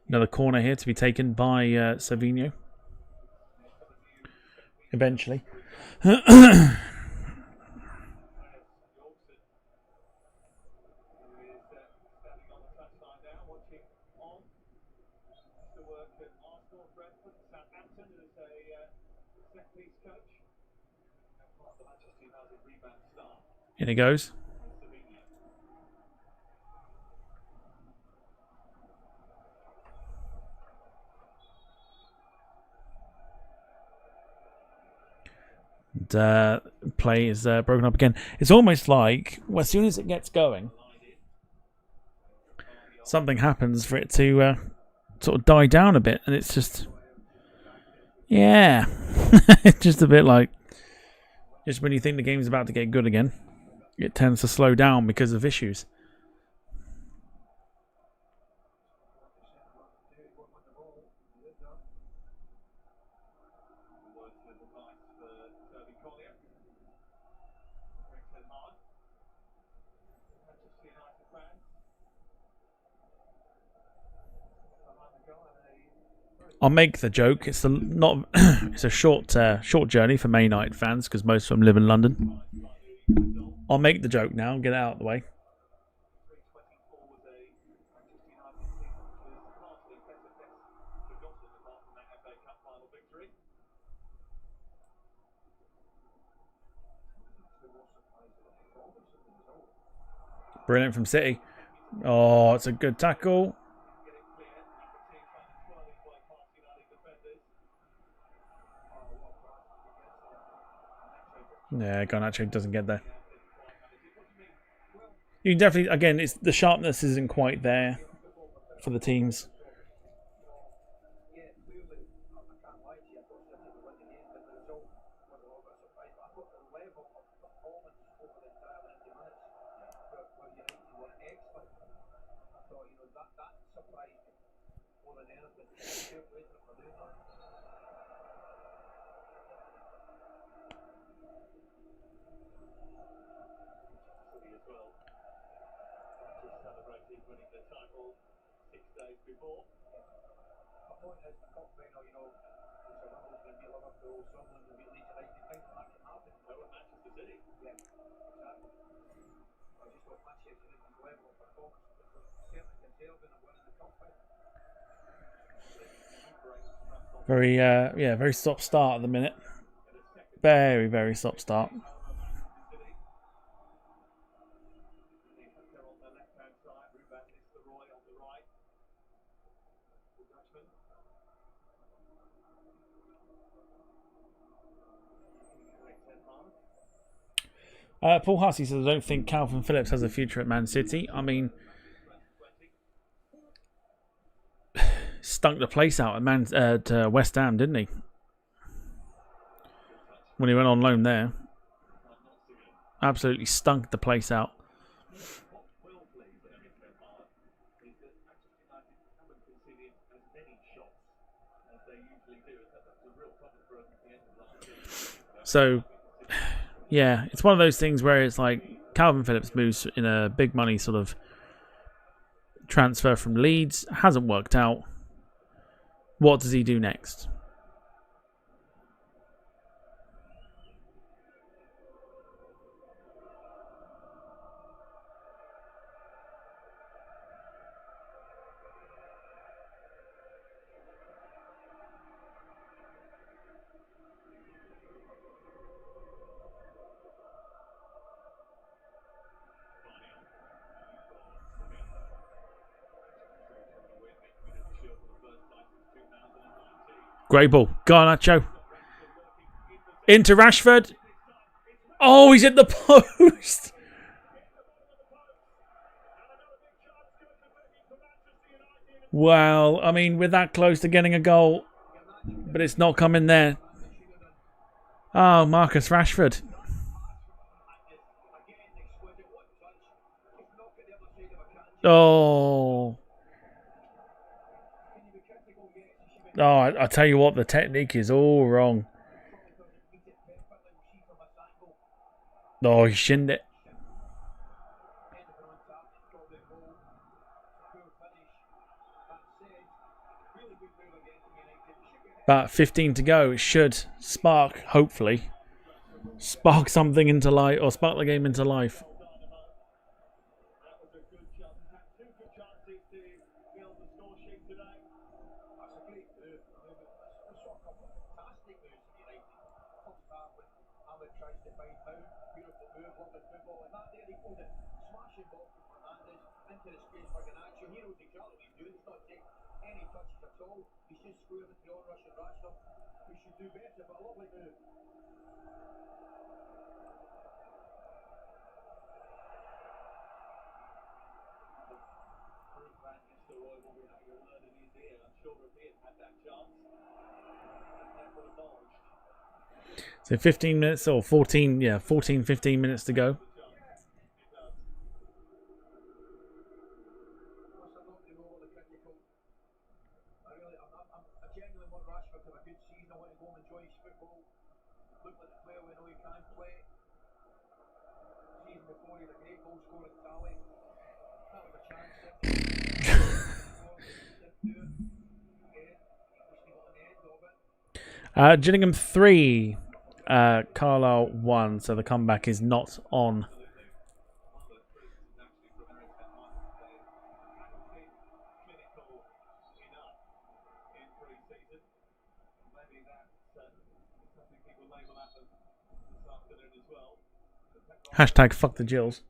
another corner here to be taken by Savino. Eventually. In he goes. And play is broken up again. It's almost like well, as soon as it gets going, something happens for it to sort of die down a bit, and it's just yeah, it's just a bit like just when you think the game's about to get good again, it tends to slow down because of issues. I'll make the joke. It's not. It's a short journey for Man United fans because most of them live in London. I'll make the joke now. Get it out of the way. Brilliant from City. Oh, it's a good tackle. Yeah, Garnacho doesn't get there. You can definitely, again, it's the sharpness isn't quite there for the teams. Very, very stop start at the minute. Very, very stop start. Paul Hussey says, I don't think Calvin Phillips has a future at Man City. I mean, stunk the place out at West Ham, didn't he? When he went on loan there. Absolutely stunk the place out. So, yeah, it's one of those things where it's like Calvin Phillips moves in a big money sort of transfer from Leeds. Hasn't worked out. What does he do next? Great ball. Garnacho. Into Rashford. Oh, he's at the post. Well, I mean, we're that close to getting a goal, but it's not coming there. Oh, Marcus Rashford. Oh. Oh, I tell you what, the technique is all wrong. Oh, he shinned it. About 15 to go. It should spark, hopefully, spark something into life, or spark the game into life. So 15 minutes or 14, yeah, 14, 15 minutes to go. Gillingham 3, Carlisle 1, so the comeback is not on. Hashtag fuck the Gills.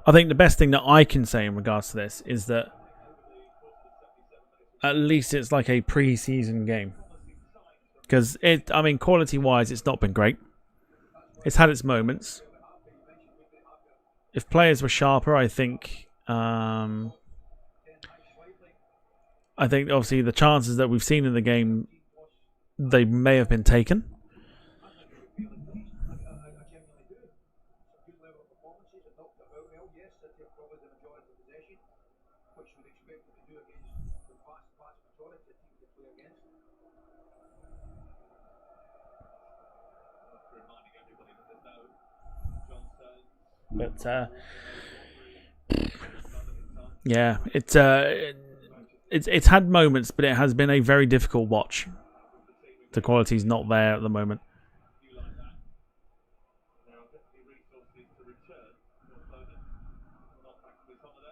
I think the best thing that I can say in regards to this is that at least it's like a pre-season game. Because I mean, quality-wise, it's not been great. It's had its moments. If players were sharper, I think obviously the chances that we've seen in the game, they may have been taken. But yeah, it's had moments, but it has been a very difficult watch. The quality's not there at the moment.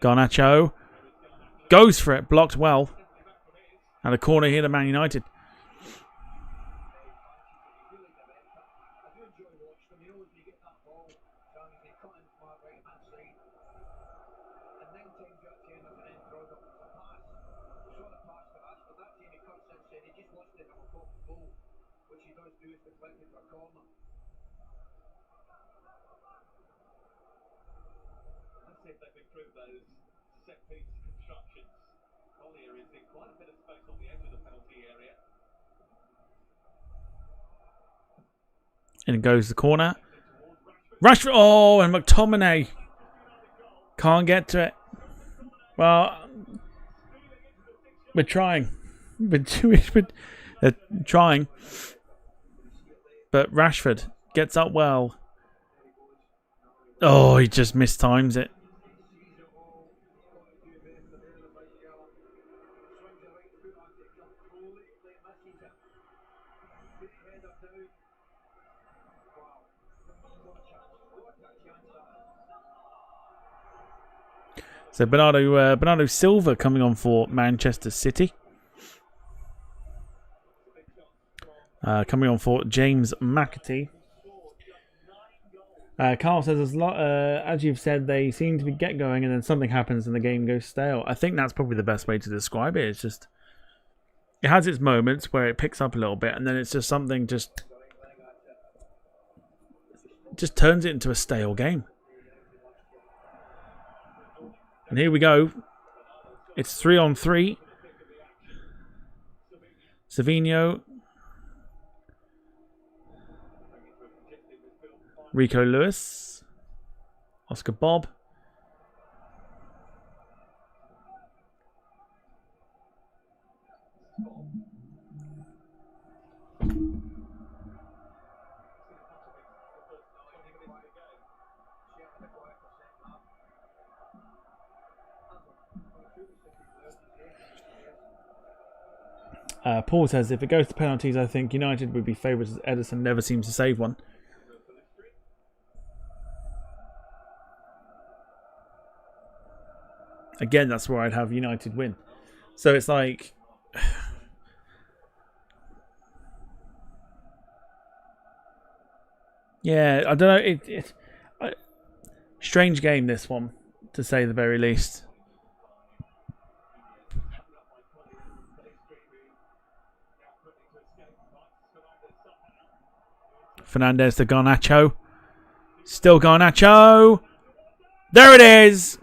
Garnacho goes for it, blocked well. And a corner here to Man United. And it goes the corner. Rashford. Oh, and McTominay can't get to it. Well, we're trying. We're trying. But Rashford gets up well. Oh, he just mistimes it. So Bernardo Silva coming on for Manchester City. Coming on for James McAtee. Carl says, as you've said, they seem to get going and then something happens and the game goes stale. I think that's probably the best way to describe it. It's just, it has its moments where it picks up a little bit and then it's just something just turns it into a stale game. And here we go. It's 3-on-3. Savinho. Rico Lewis. Oscar Bob. Paul says, if it goes to penalties, I think United would be favourites as Edison never seems to save one. Again, that's where I'd have United win. So it's like... yeah, I don't know. Strange game, this one, to say the very least. Fernandez to Garnacho. Still Garnacho. There it is.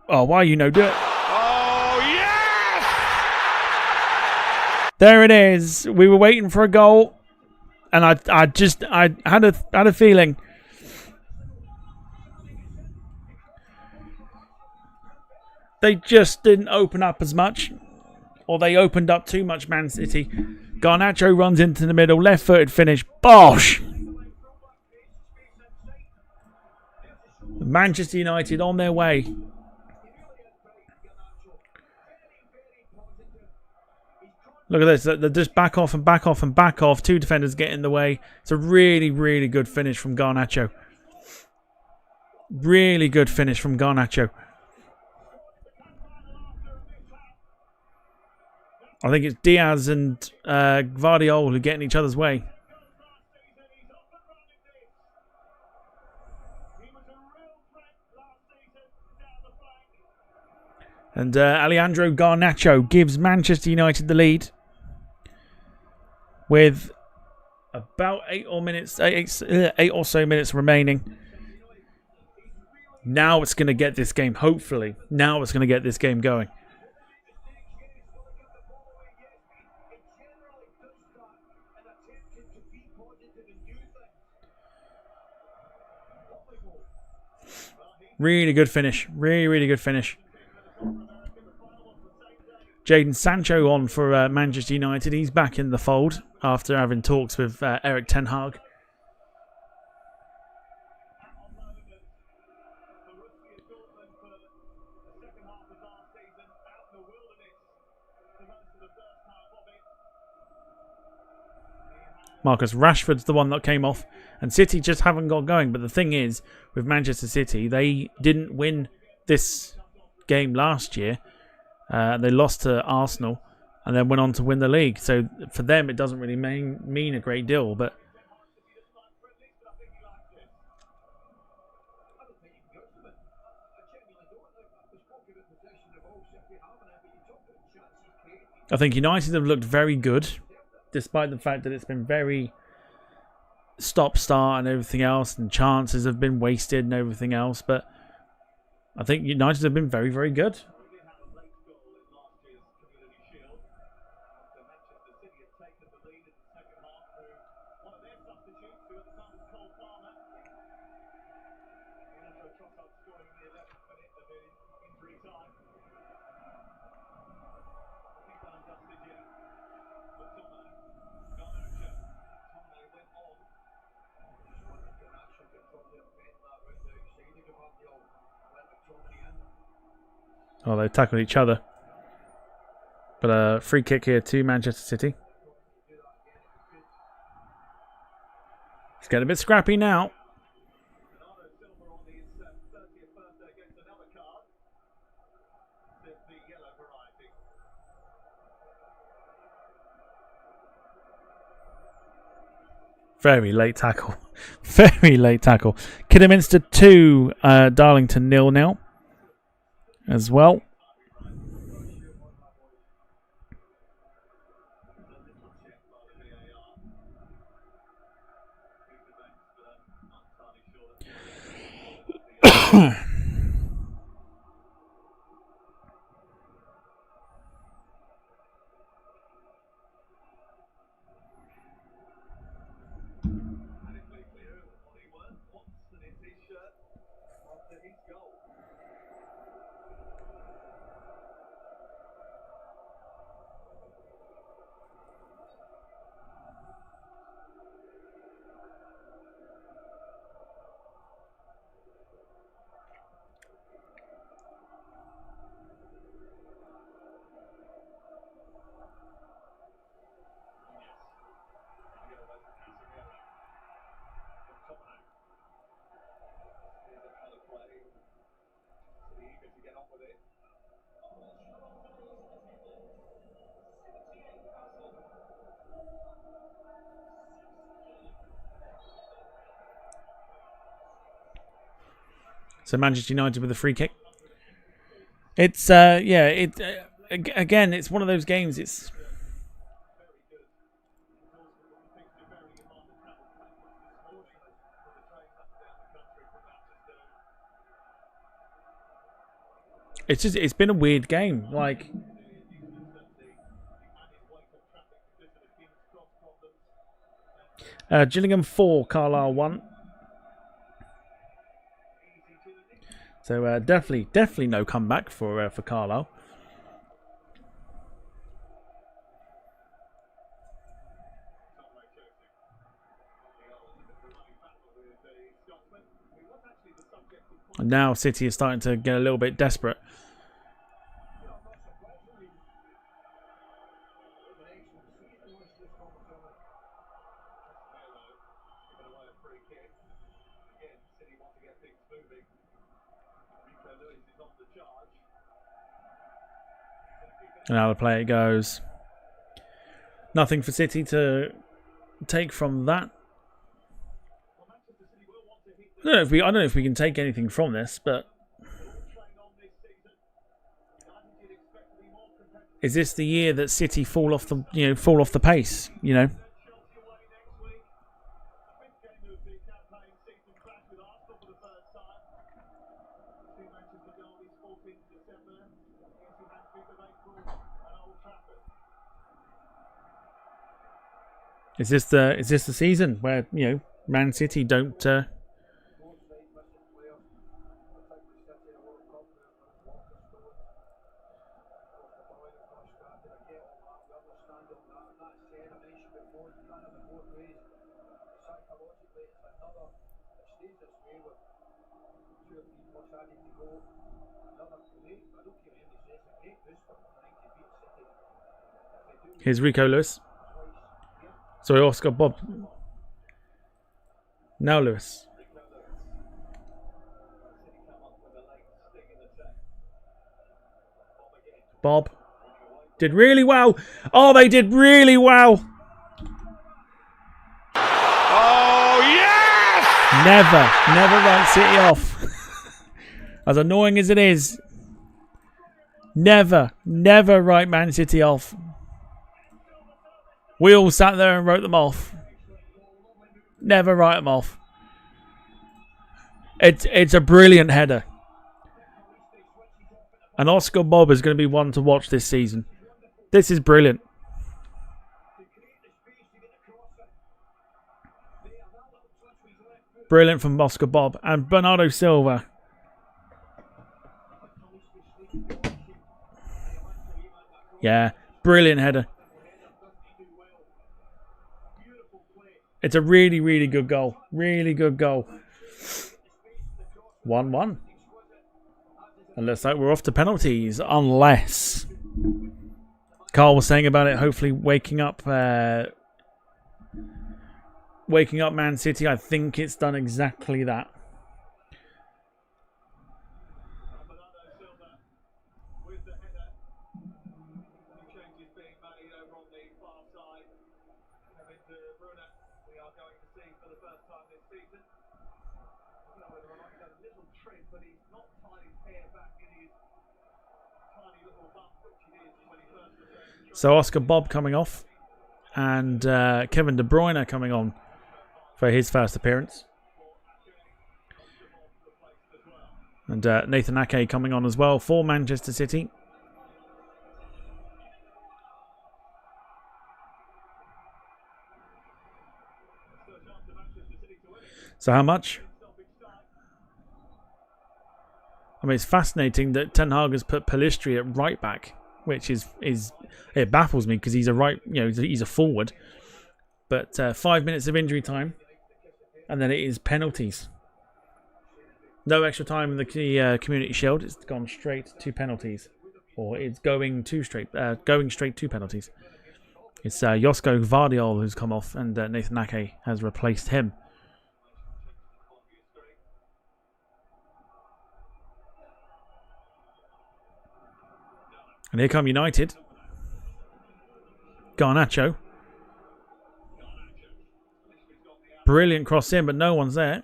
Oh, why you no do it? Oh, yes! There it is. We were waiting for a goal, and I had a feeling. They just didn't open up as much, or they opened up too much. Man City. Garnacho runs into the middle, left-footed finish. Bosh! Manchester United on their way. Look at this. They're just back off and back off and back off. Two defenders get in the way. It's a really, really good finish from Garnacho. Really good finish from Garnacho. I think it's Diaz and Gvardiol who get in each other's way. And Alejandro Garnacho gives Manchester United the lead with about 8 or so minutes remaining. Now it's going to get this game, hopefully. Now it's going to get this game going. Really good finish. Really, really good finish. Jadon Sancho on for Manchester United. He's back in the fold after having talks with Erik ten Hag. Marcus Rashford's the one that came off. And City just haven't got going. But the thing is, with Manchester City, they didn't win this game last year. They lost to Arsenal and then went on to win the league. So for them, it doesn't really mean a great deal. But I think United have looked very good, despite the fact that it's been very stop-start and everything else, and chances have been wasted and everything else. But I think United have been very, very good. Oh, they tackled each other. But a free kick here to Manchester City. It's getting a bit scrappy now. Very late tackle. Very late tackle. Kidderminster 2, Darlington 0 now. As well. So Manchester United with a free kick. It's yeah. Again, it's one of those games. It's just it's been a weird game. Like Gillingham 4, Carlisle 1. So definitely no comeback for Carlisle. And now City is starting to get a little bit desperate. And now the play it goes. Nothing for City to take from that. I don't know if we can take anything from this, but is this the year that City fall off the pace? You know. Is this the season where Man City don't? Here's Rico Lewis. Sorry, Oscar Bob. Now Lewis. Bob did really well. Oh, they did really well. Oh, yes! Never write City off. As annoying as it is, never write Man City off. We all sat there and wrote them off. Never write them off. It's a brilliant header. And Oscar Bob is going to be one to watch this season. This is brilliant. Brilliant from Oscar Bob. And Bernardo Silva. Yeah, brilliant header. It's a really, really good goal. Really good goal. 1-1. And looks like we're off to penalties. Unless Carl was saying about it, hopefully waking up Man City. I think it's done exactly that. So Oscar Bob coming off, and Kevin De Bruyne coming on for his first appearance, and Nathan Ake coming on as well for Manchester City. So how much? I mean, it's fascinating that Ten Hag has put Pellistri at right back, which is it baffles me because he's he's a forward. But 5 minutes of injury time, and then it is penalties. No extra time in the Community Shield. It's gone straight to penalties, or it's going straight to penalties. It's Josko Vardiol who's come off, and Nathan Ake has replaced him. And here come United. Garnacho. Brilliant cross in, but no one's there.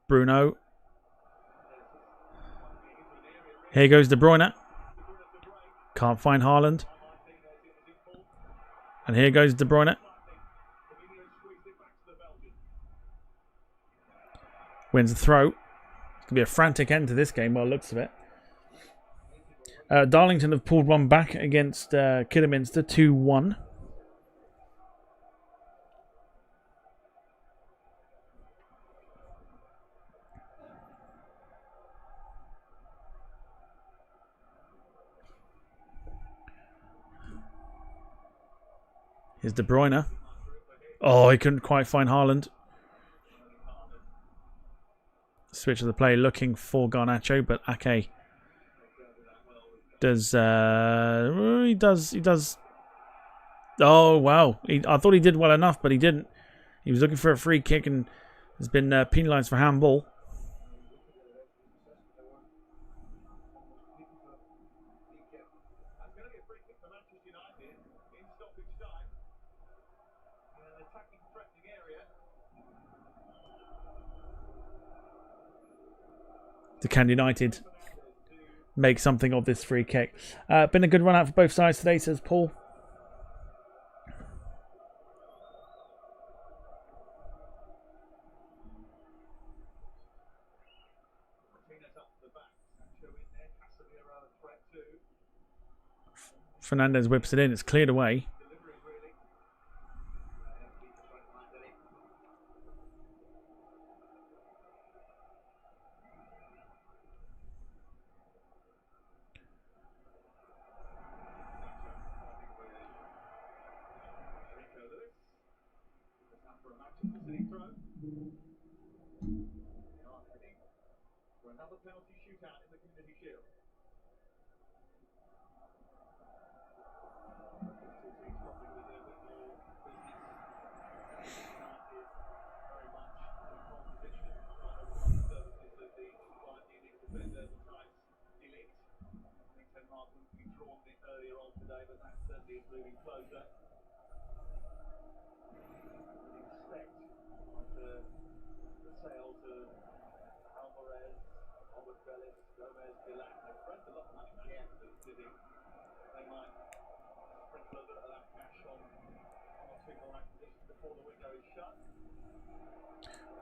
Bruno. Here goes De Bruyne. Can't find Haaland. And here goes De Bruyne. Wins the throw. It's going to be a frantic end to this game by the looks of it. Darlington have pulled one back against Kidderminster 2-1. Here's De Bruyne. Oh, he couldn't quite find Haaland. Switch of the play looking for Garnacho, but Ake does... he does... Oh, wow. I thought he did well enough, but he didn't. He was looking for a free kick and has been penalised for handball. Can United make something of this free kick? Been a good run out for both sides today, says Paul. Fernandez whips it in. It's cleared away.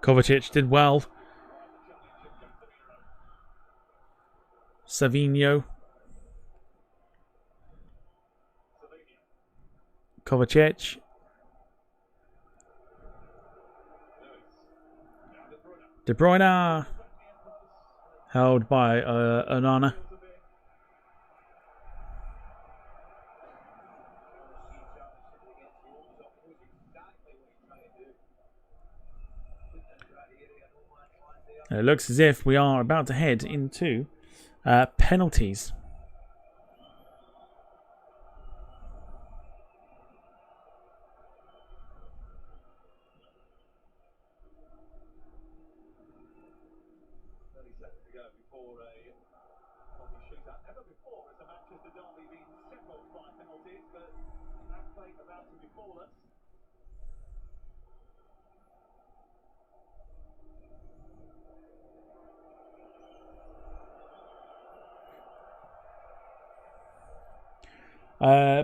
Kovacic did well. Savinho. Kovacic. De Bruyne. Held by Onana. It looks as if we are about to head into penalties.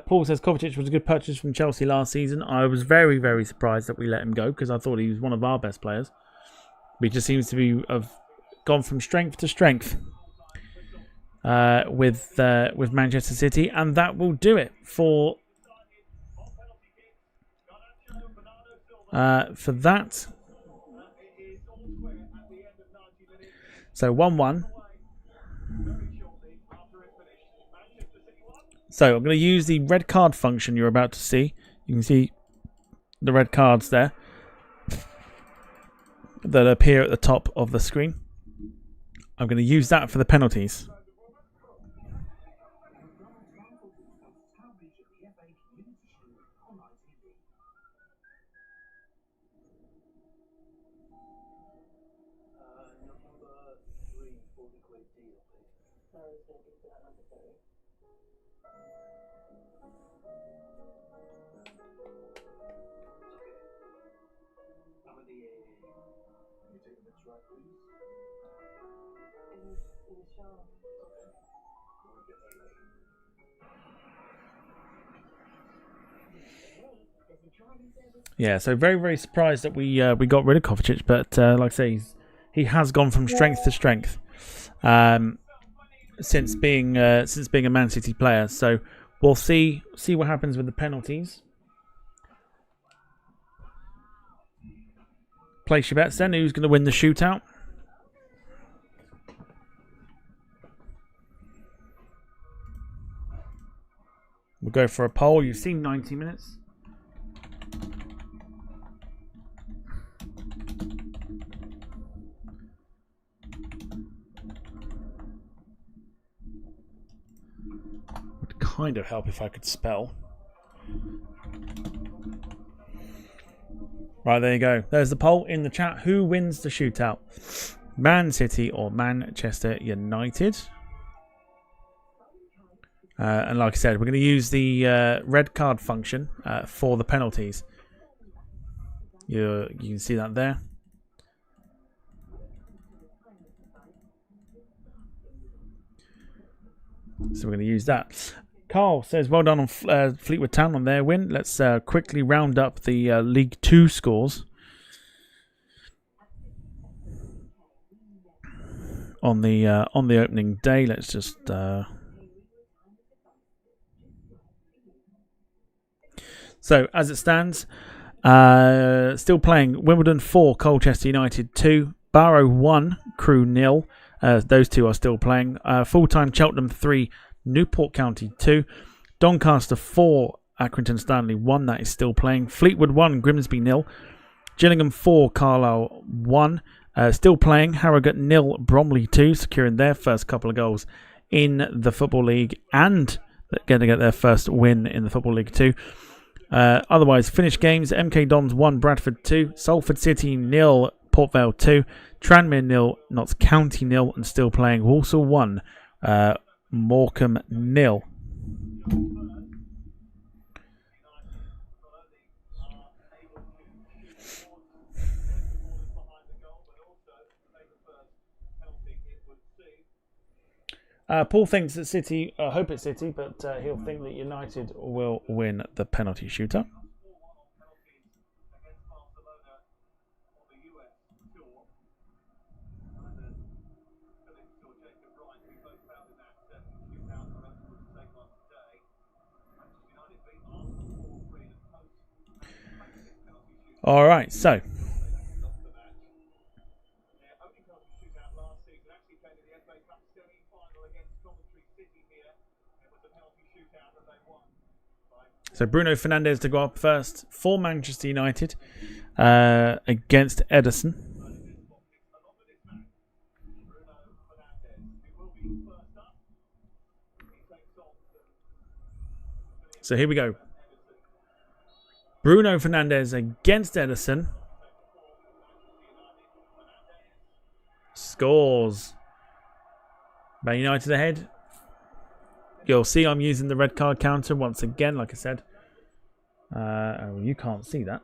Paul says Kovacic was a good purchase from Chelsea last season. I was very, very surprised that we let him go because I thought he was one of our best players. But he just seems to be have gone from strength to strength with Manchester City, and that will do it for that. So 1-1. So I'm going to use the red card function you're about to see. You can see the red cards there that appear at the top of the screen. I'm going to use that for the penalties. Yeah, so very, very surprised that we got rid of Kovacic, but like I say, he has gone from strength to strength since being a Man City player. So we'll see what happens with the penalties. Place your bets then. Who's going to win the shootout? We'll go for a poll. You've seen 90 minutes. Would kind of help if I could spell. Right, there you go. There's the poll in the chat. Who wins the shootout? Man City or Manchester United? And like I said, we're going to use the red card function for the penalties. You can see that there. So we're going to use that. Carl says, well done on Fleetwood Town on their win. Let's quickly round up the League 2 scores. On the opening day, let's just... So, as it stands, still playing Wimbledon 4, Colchester United 2, Barrow 1, Crewe 0. Those two are still playing. Full-time Cheltenham 3, Newport County 2, Doncaster 4, Accrington Stanley 1. That is still playing. Fleetwood 1, Grimsby 0. Gillingham 4, Carlisle 1. Still playing. Harrogate 0, Bromley 2, securing their first couple of goals in the Football League and going to get their first win in the Football League 2. Otherwise, finished games: MK Dons 1, Bradford 2, Salford City 0, Port Vale 2, Tranmere 0, Notts County 0, and still playing Walsall 1, Morecambe 0. Paul thinks that City, I hope it's City, but he'll think that United will win the penalty shootout. All right, so Bruno Fernandes to go up first for Manchester United against Ederson. So here we go. Bruno Fernandes against Ederson. Scores. Man United ahead. You'll see I'm using the red card counter once again, like I said. Oh, you can't see that.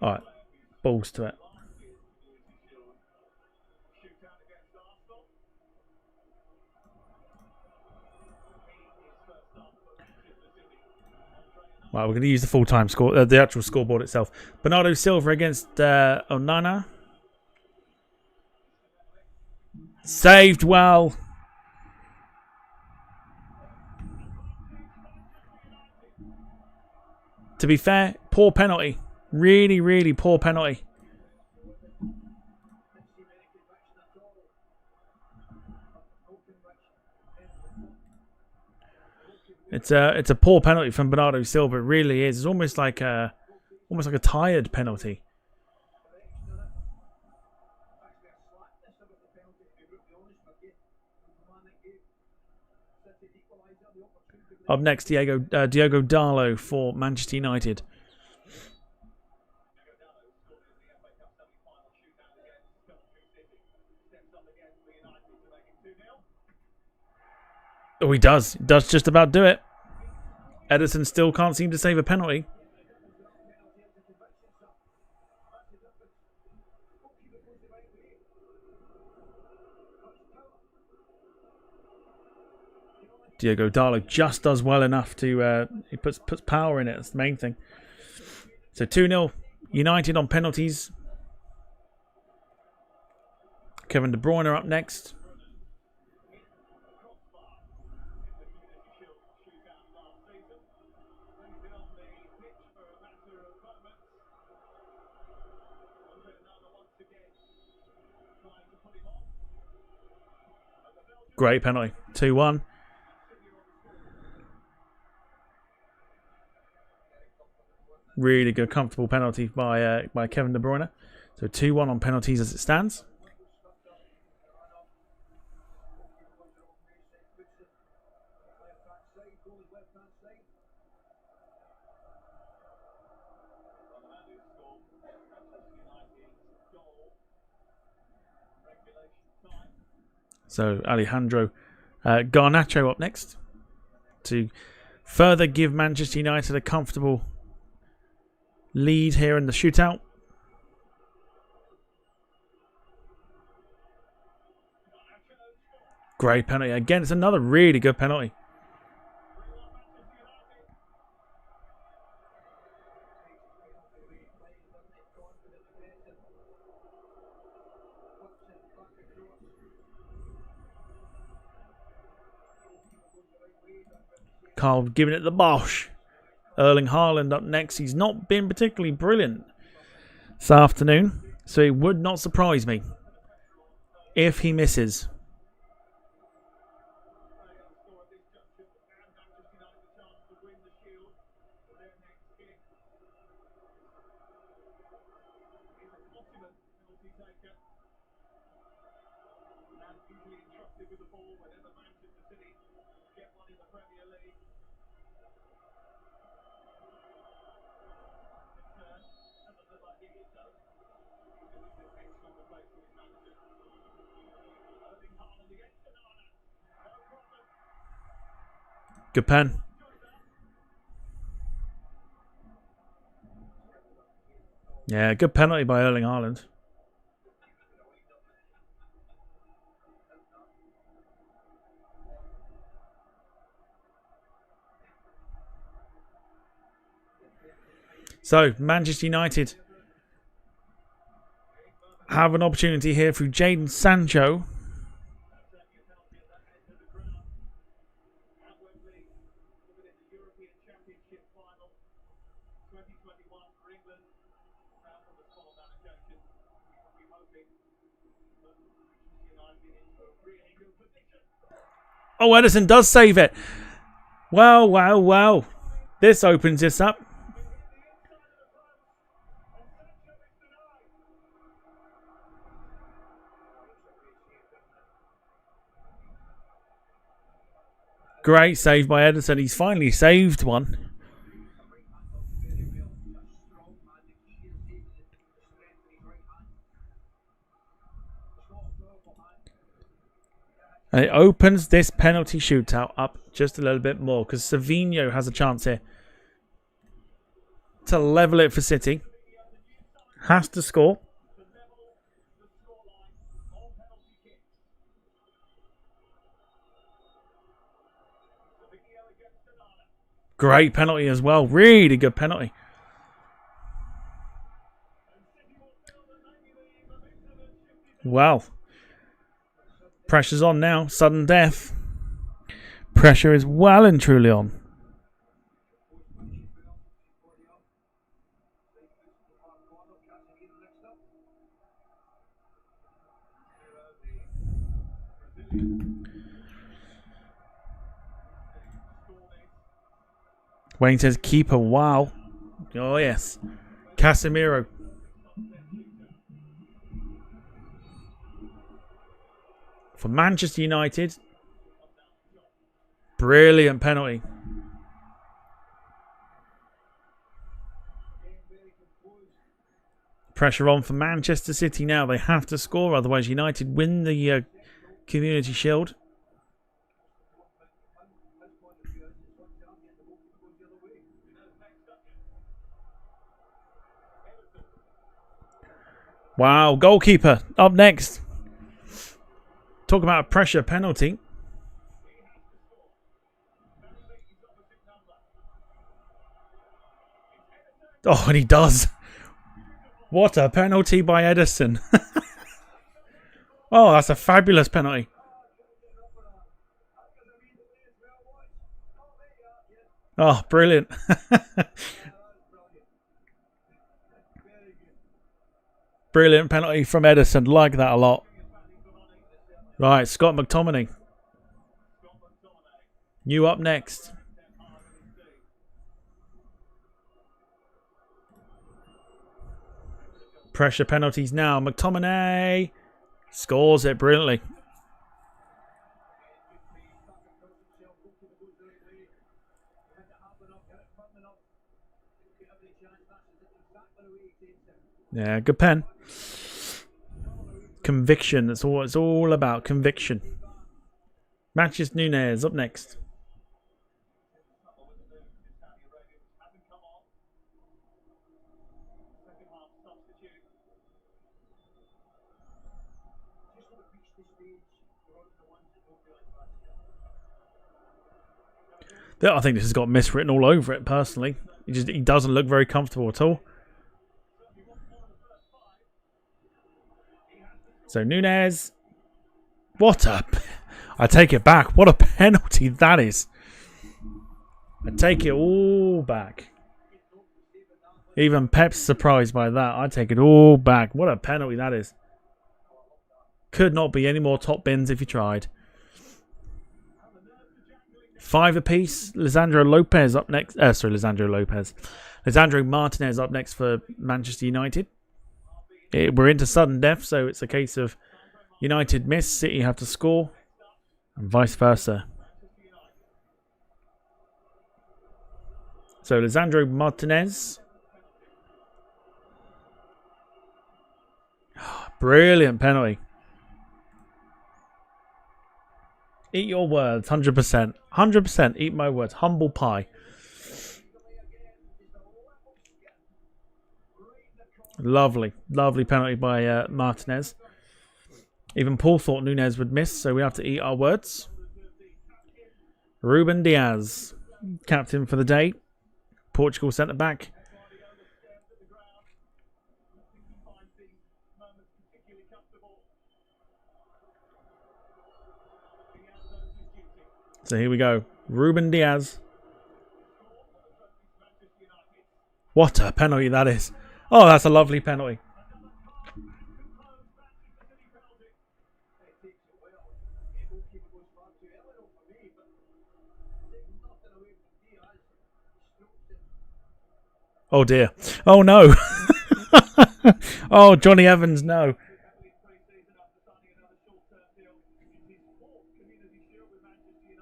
Alright, balls to it. Right, we're going to use the full-time score, the actual scoreboard itself. Bernardo Silva against Onana. Saved well. To be fair, poor penalty. Really, really poor penalty. It's a poor penalty from Bernardo Silva. It really is. It's almost like a tired penalty. Up next, Diogo Darlow for Manchester United. Oh, he does. He does just about do it. Ederson still can't seem to save a penalty. Diogo Dalot just does well enough to he puts power in it. That's the main thing. So 2-0 United on penalties. Kevin De Bruyne up next. Great penalty. 2-1. Really good, comfortable penalty by Kevin De Bruyne. So 2-1 on penalties as it stands. So Alejandro Garnacho up next to further give Manchester United a comfortable lead here in the shootout. Great penalty. Again, it's another really good penalty. Carl giving it the Bosch. Erling Haaland up next. He's not been particularly brilliant this afternoon, so it would not surprise me if he misses. Good pen. Yeah, good penalty by Erling Haaland. So, Manchester United have an opportunity here through Jadon Sancho. Oh, Ederson does save it. Wow, wow, wow. This opens this up. Great save by Ederson. He's finally saved one. And it opens this penalty shootout up just a little bit more because Savinho has a chance here to level it for City. Has to score. Great penalty as well. Really good penalty. Well, pressure's on now. Sudden death. Pressure is well and truly on. Wayne says keeper. Wow. Oh yes. Casemiro. For Manchester United. Brilliant penalty. Pressure on for Manchester City now. They have to score, otherwise United win the Community Shield. Wow, goalkeeper up next. Talk about a pressure penalty. Oh, and he does. What a penalty by Ederson. Oh, that's a fabulous penalty. Oh, brilliant. Brilliant penalty from Ederson. Like that a lot. Right, Scott McTominay. You up next. Pressure penalties now. McTominay scores it brilliantly. Yeah, good pen. Conviction. That's all it's all about. Conviction. Manchester Nunez up next. I think this has got miswritten all over it, personally. He doesn't look very comfortable at all. So Nunez. I take it back. What a penalty that is. I take it all back. Even Pep's surprised by that. I take it all back. What a penalty that is. Could not be any more top bins if you tried. 5 apiece. Lisandro Martinez up next for Manchester United. We're into sudden death, so it's a case of United miss, City have to score, and vice versa. So Lisandro Martinez. Brilliant penalty. Eat your words, 100%. 100% eat my words. Humble pie. Lovely. Lovely penalty by Martinez. Even Paul thought Nunez would miss, so we have to eat our words. Ruben Diaz, captain for the day. Portugal centre-back. So here we go. Ruben Diaz. What a penalty that is. Oh, that's a lovely penalty. Oh dear. Oh no. Oh, Johnny Evans, no.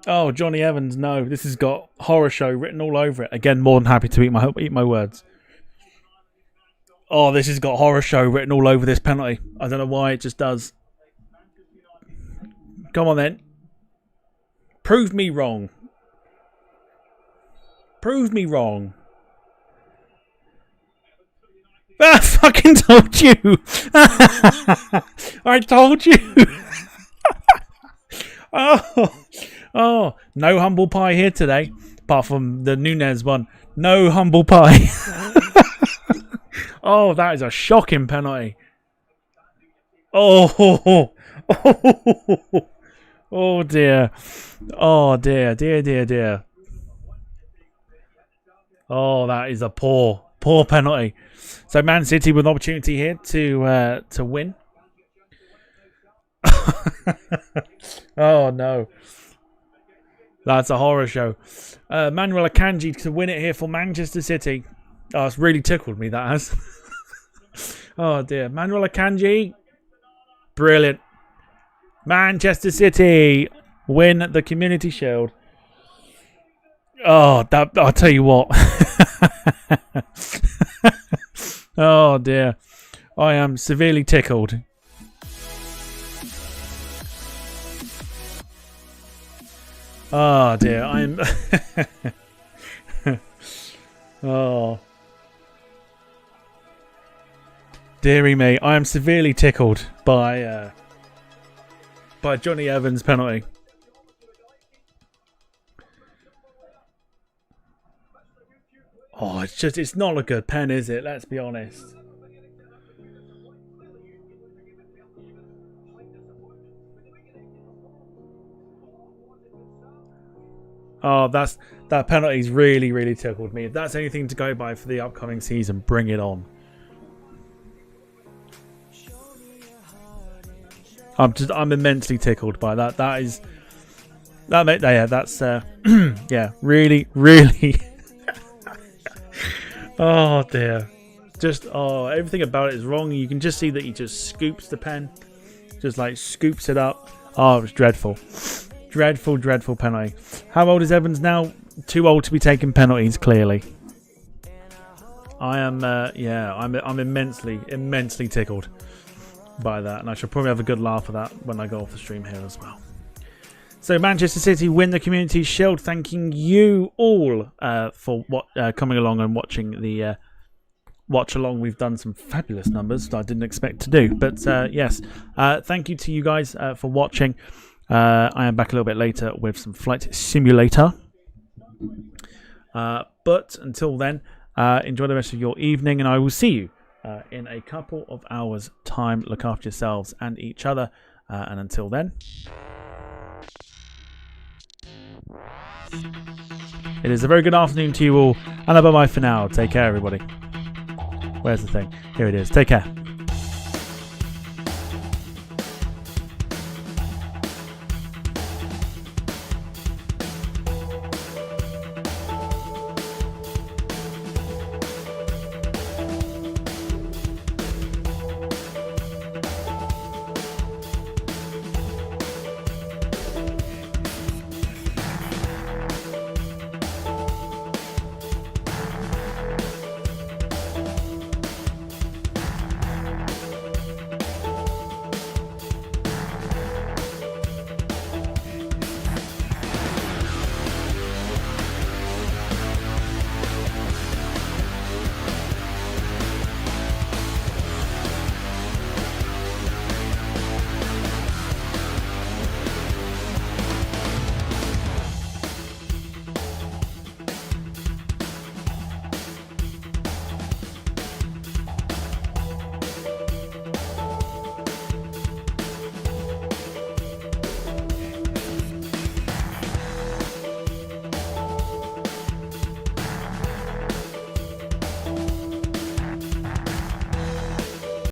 Oh, Johnny Evans, no. This has got horror show written all over it. Again, more than happy to eat my words. Oh, this has got horror show written all over this penalty. I don't know why, it just does. Come on then. Prove me wrong. Prove me wrong. I fucking told you. I told you. Oh, no humble pie here today. Apart from the Nunez one. No humble pie. Oh, that is a shocking penalty. Oh, oh dear. Oh dear, dear. Oh, that is a poor penalty. So Man City with an opportunity here to win. Oh no. That's a horror show. Manuel Akanji to win it here for Manchester City. Oh, it's really tickled me, that has. Oh dear. Manuel Akanji. Brilliant. Manchester City win the Community Shield. Oh, I'll tell you what. Oh dear. I am severely tickled. Oh dear, I'm... oh. Deary me, I am severely tickled by Johnny Evans' penalty. Oh, it's not a good pen, is it? Let's be honest. Oh, that penalty's really tickled me. If that's anything to go by for the upcoming season, bring it on. I'm immensely tickled by that. That's yeah, really oh dear. Just everything about it is wrong. You can just see that he just scoops the pen. Just like scoops it up. Oh, it was dreadful. Dreadful penalty. How old is Evans now? Too old to be taking penalties, clearly. I am I'm immensely tickled by that, and I shall probably have a good laugh at that when I go off the stream here as well. So Manchester City win the Community Shield. Thanking you all for coming along and watching the watch along. We've done some fabulous numbers that I didn't expect to do, but yes, thank you to you guys for watching. I am back a little bit later with some Flight Simulator, but until then, enjoy the rest of your evening, and I will see you in a couple of hours time. Look after yourselves and each other, and until then, it is a very good afternoon to you all, and bye bye for now. Take care, everybody. Where's the thing? Here it is. Take care.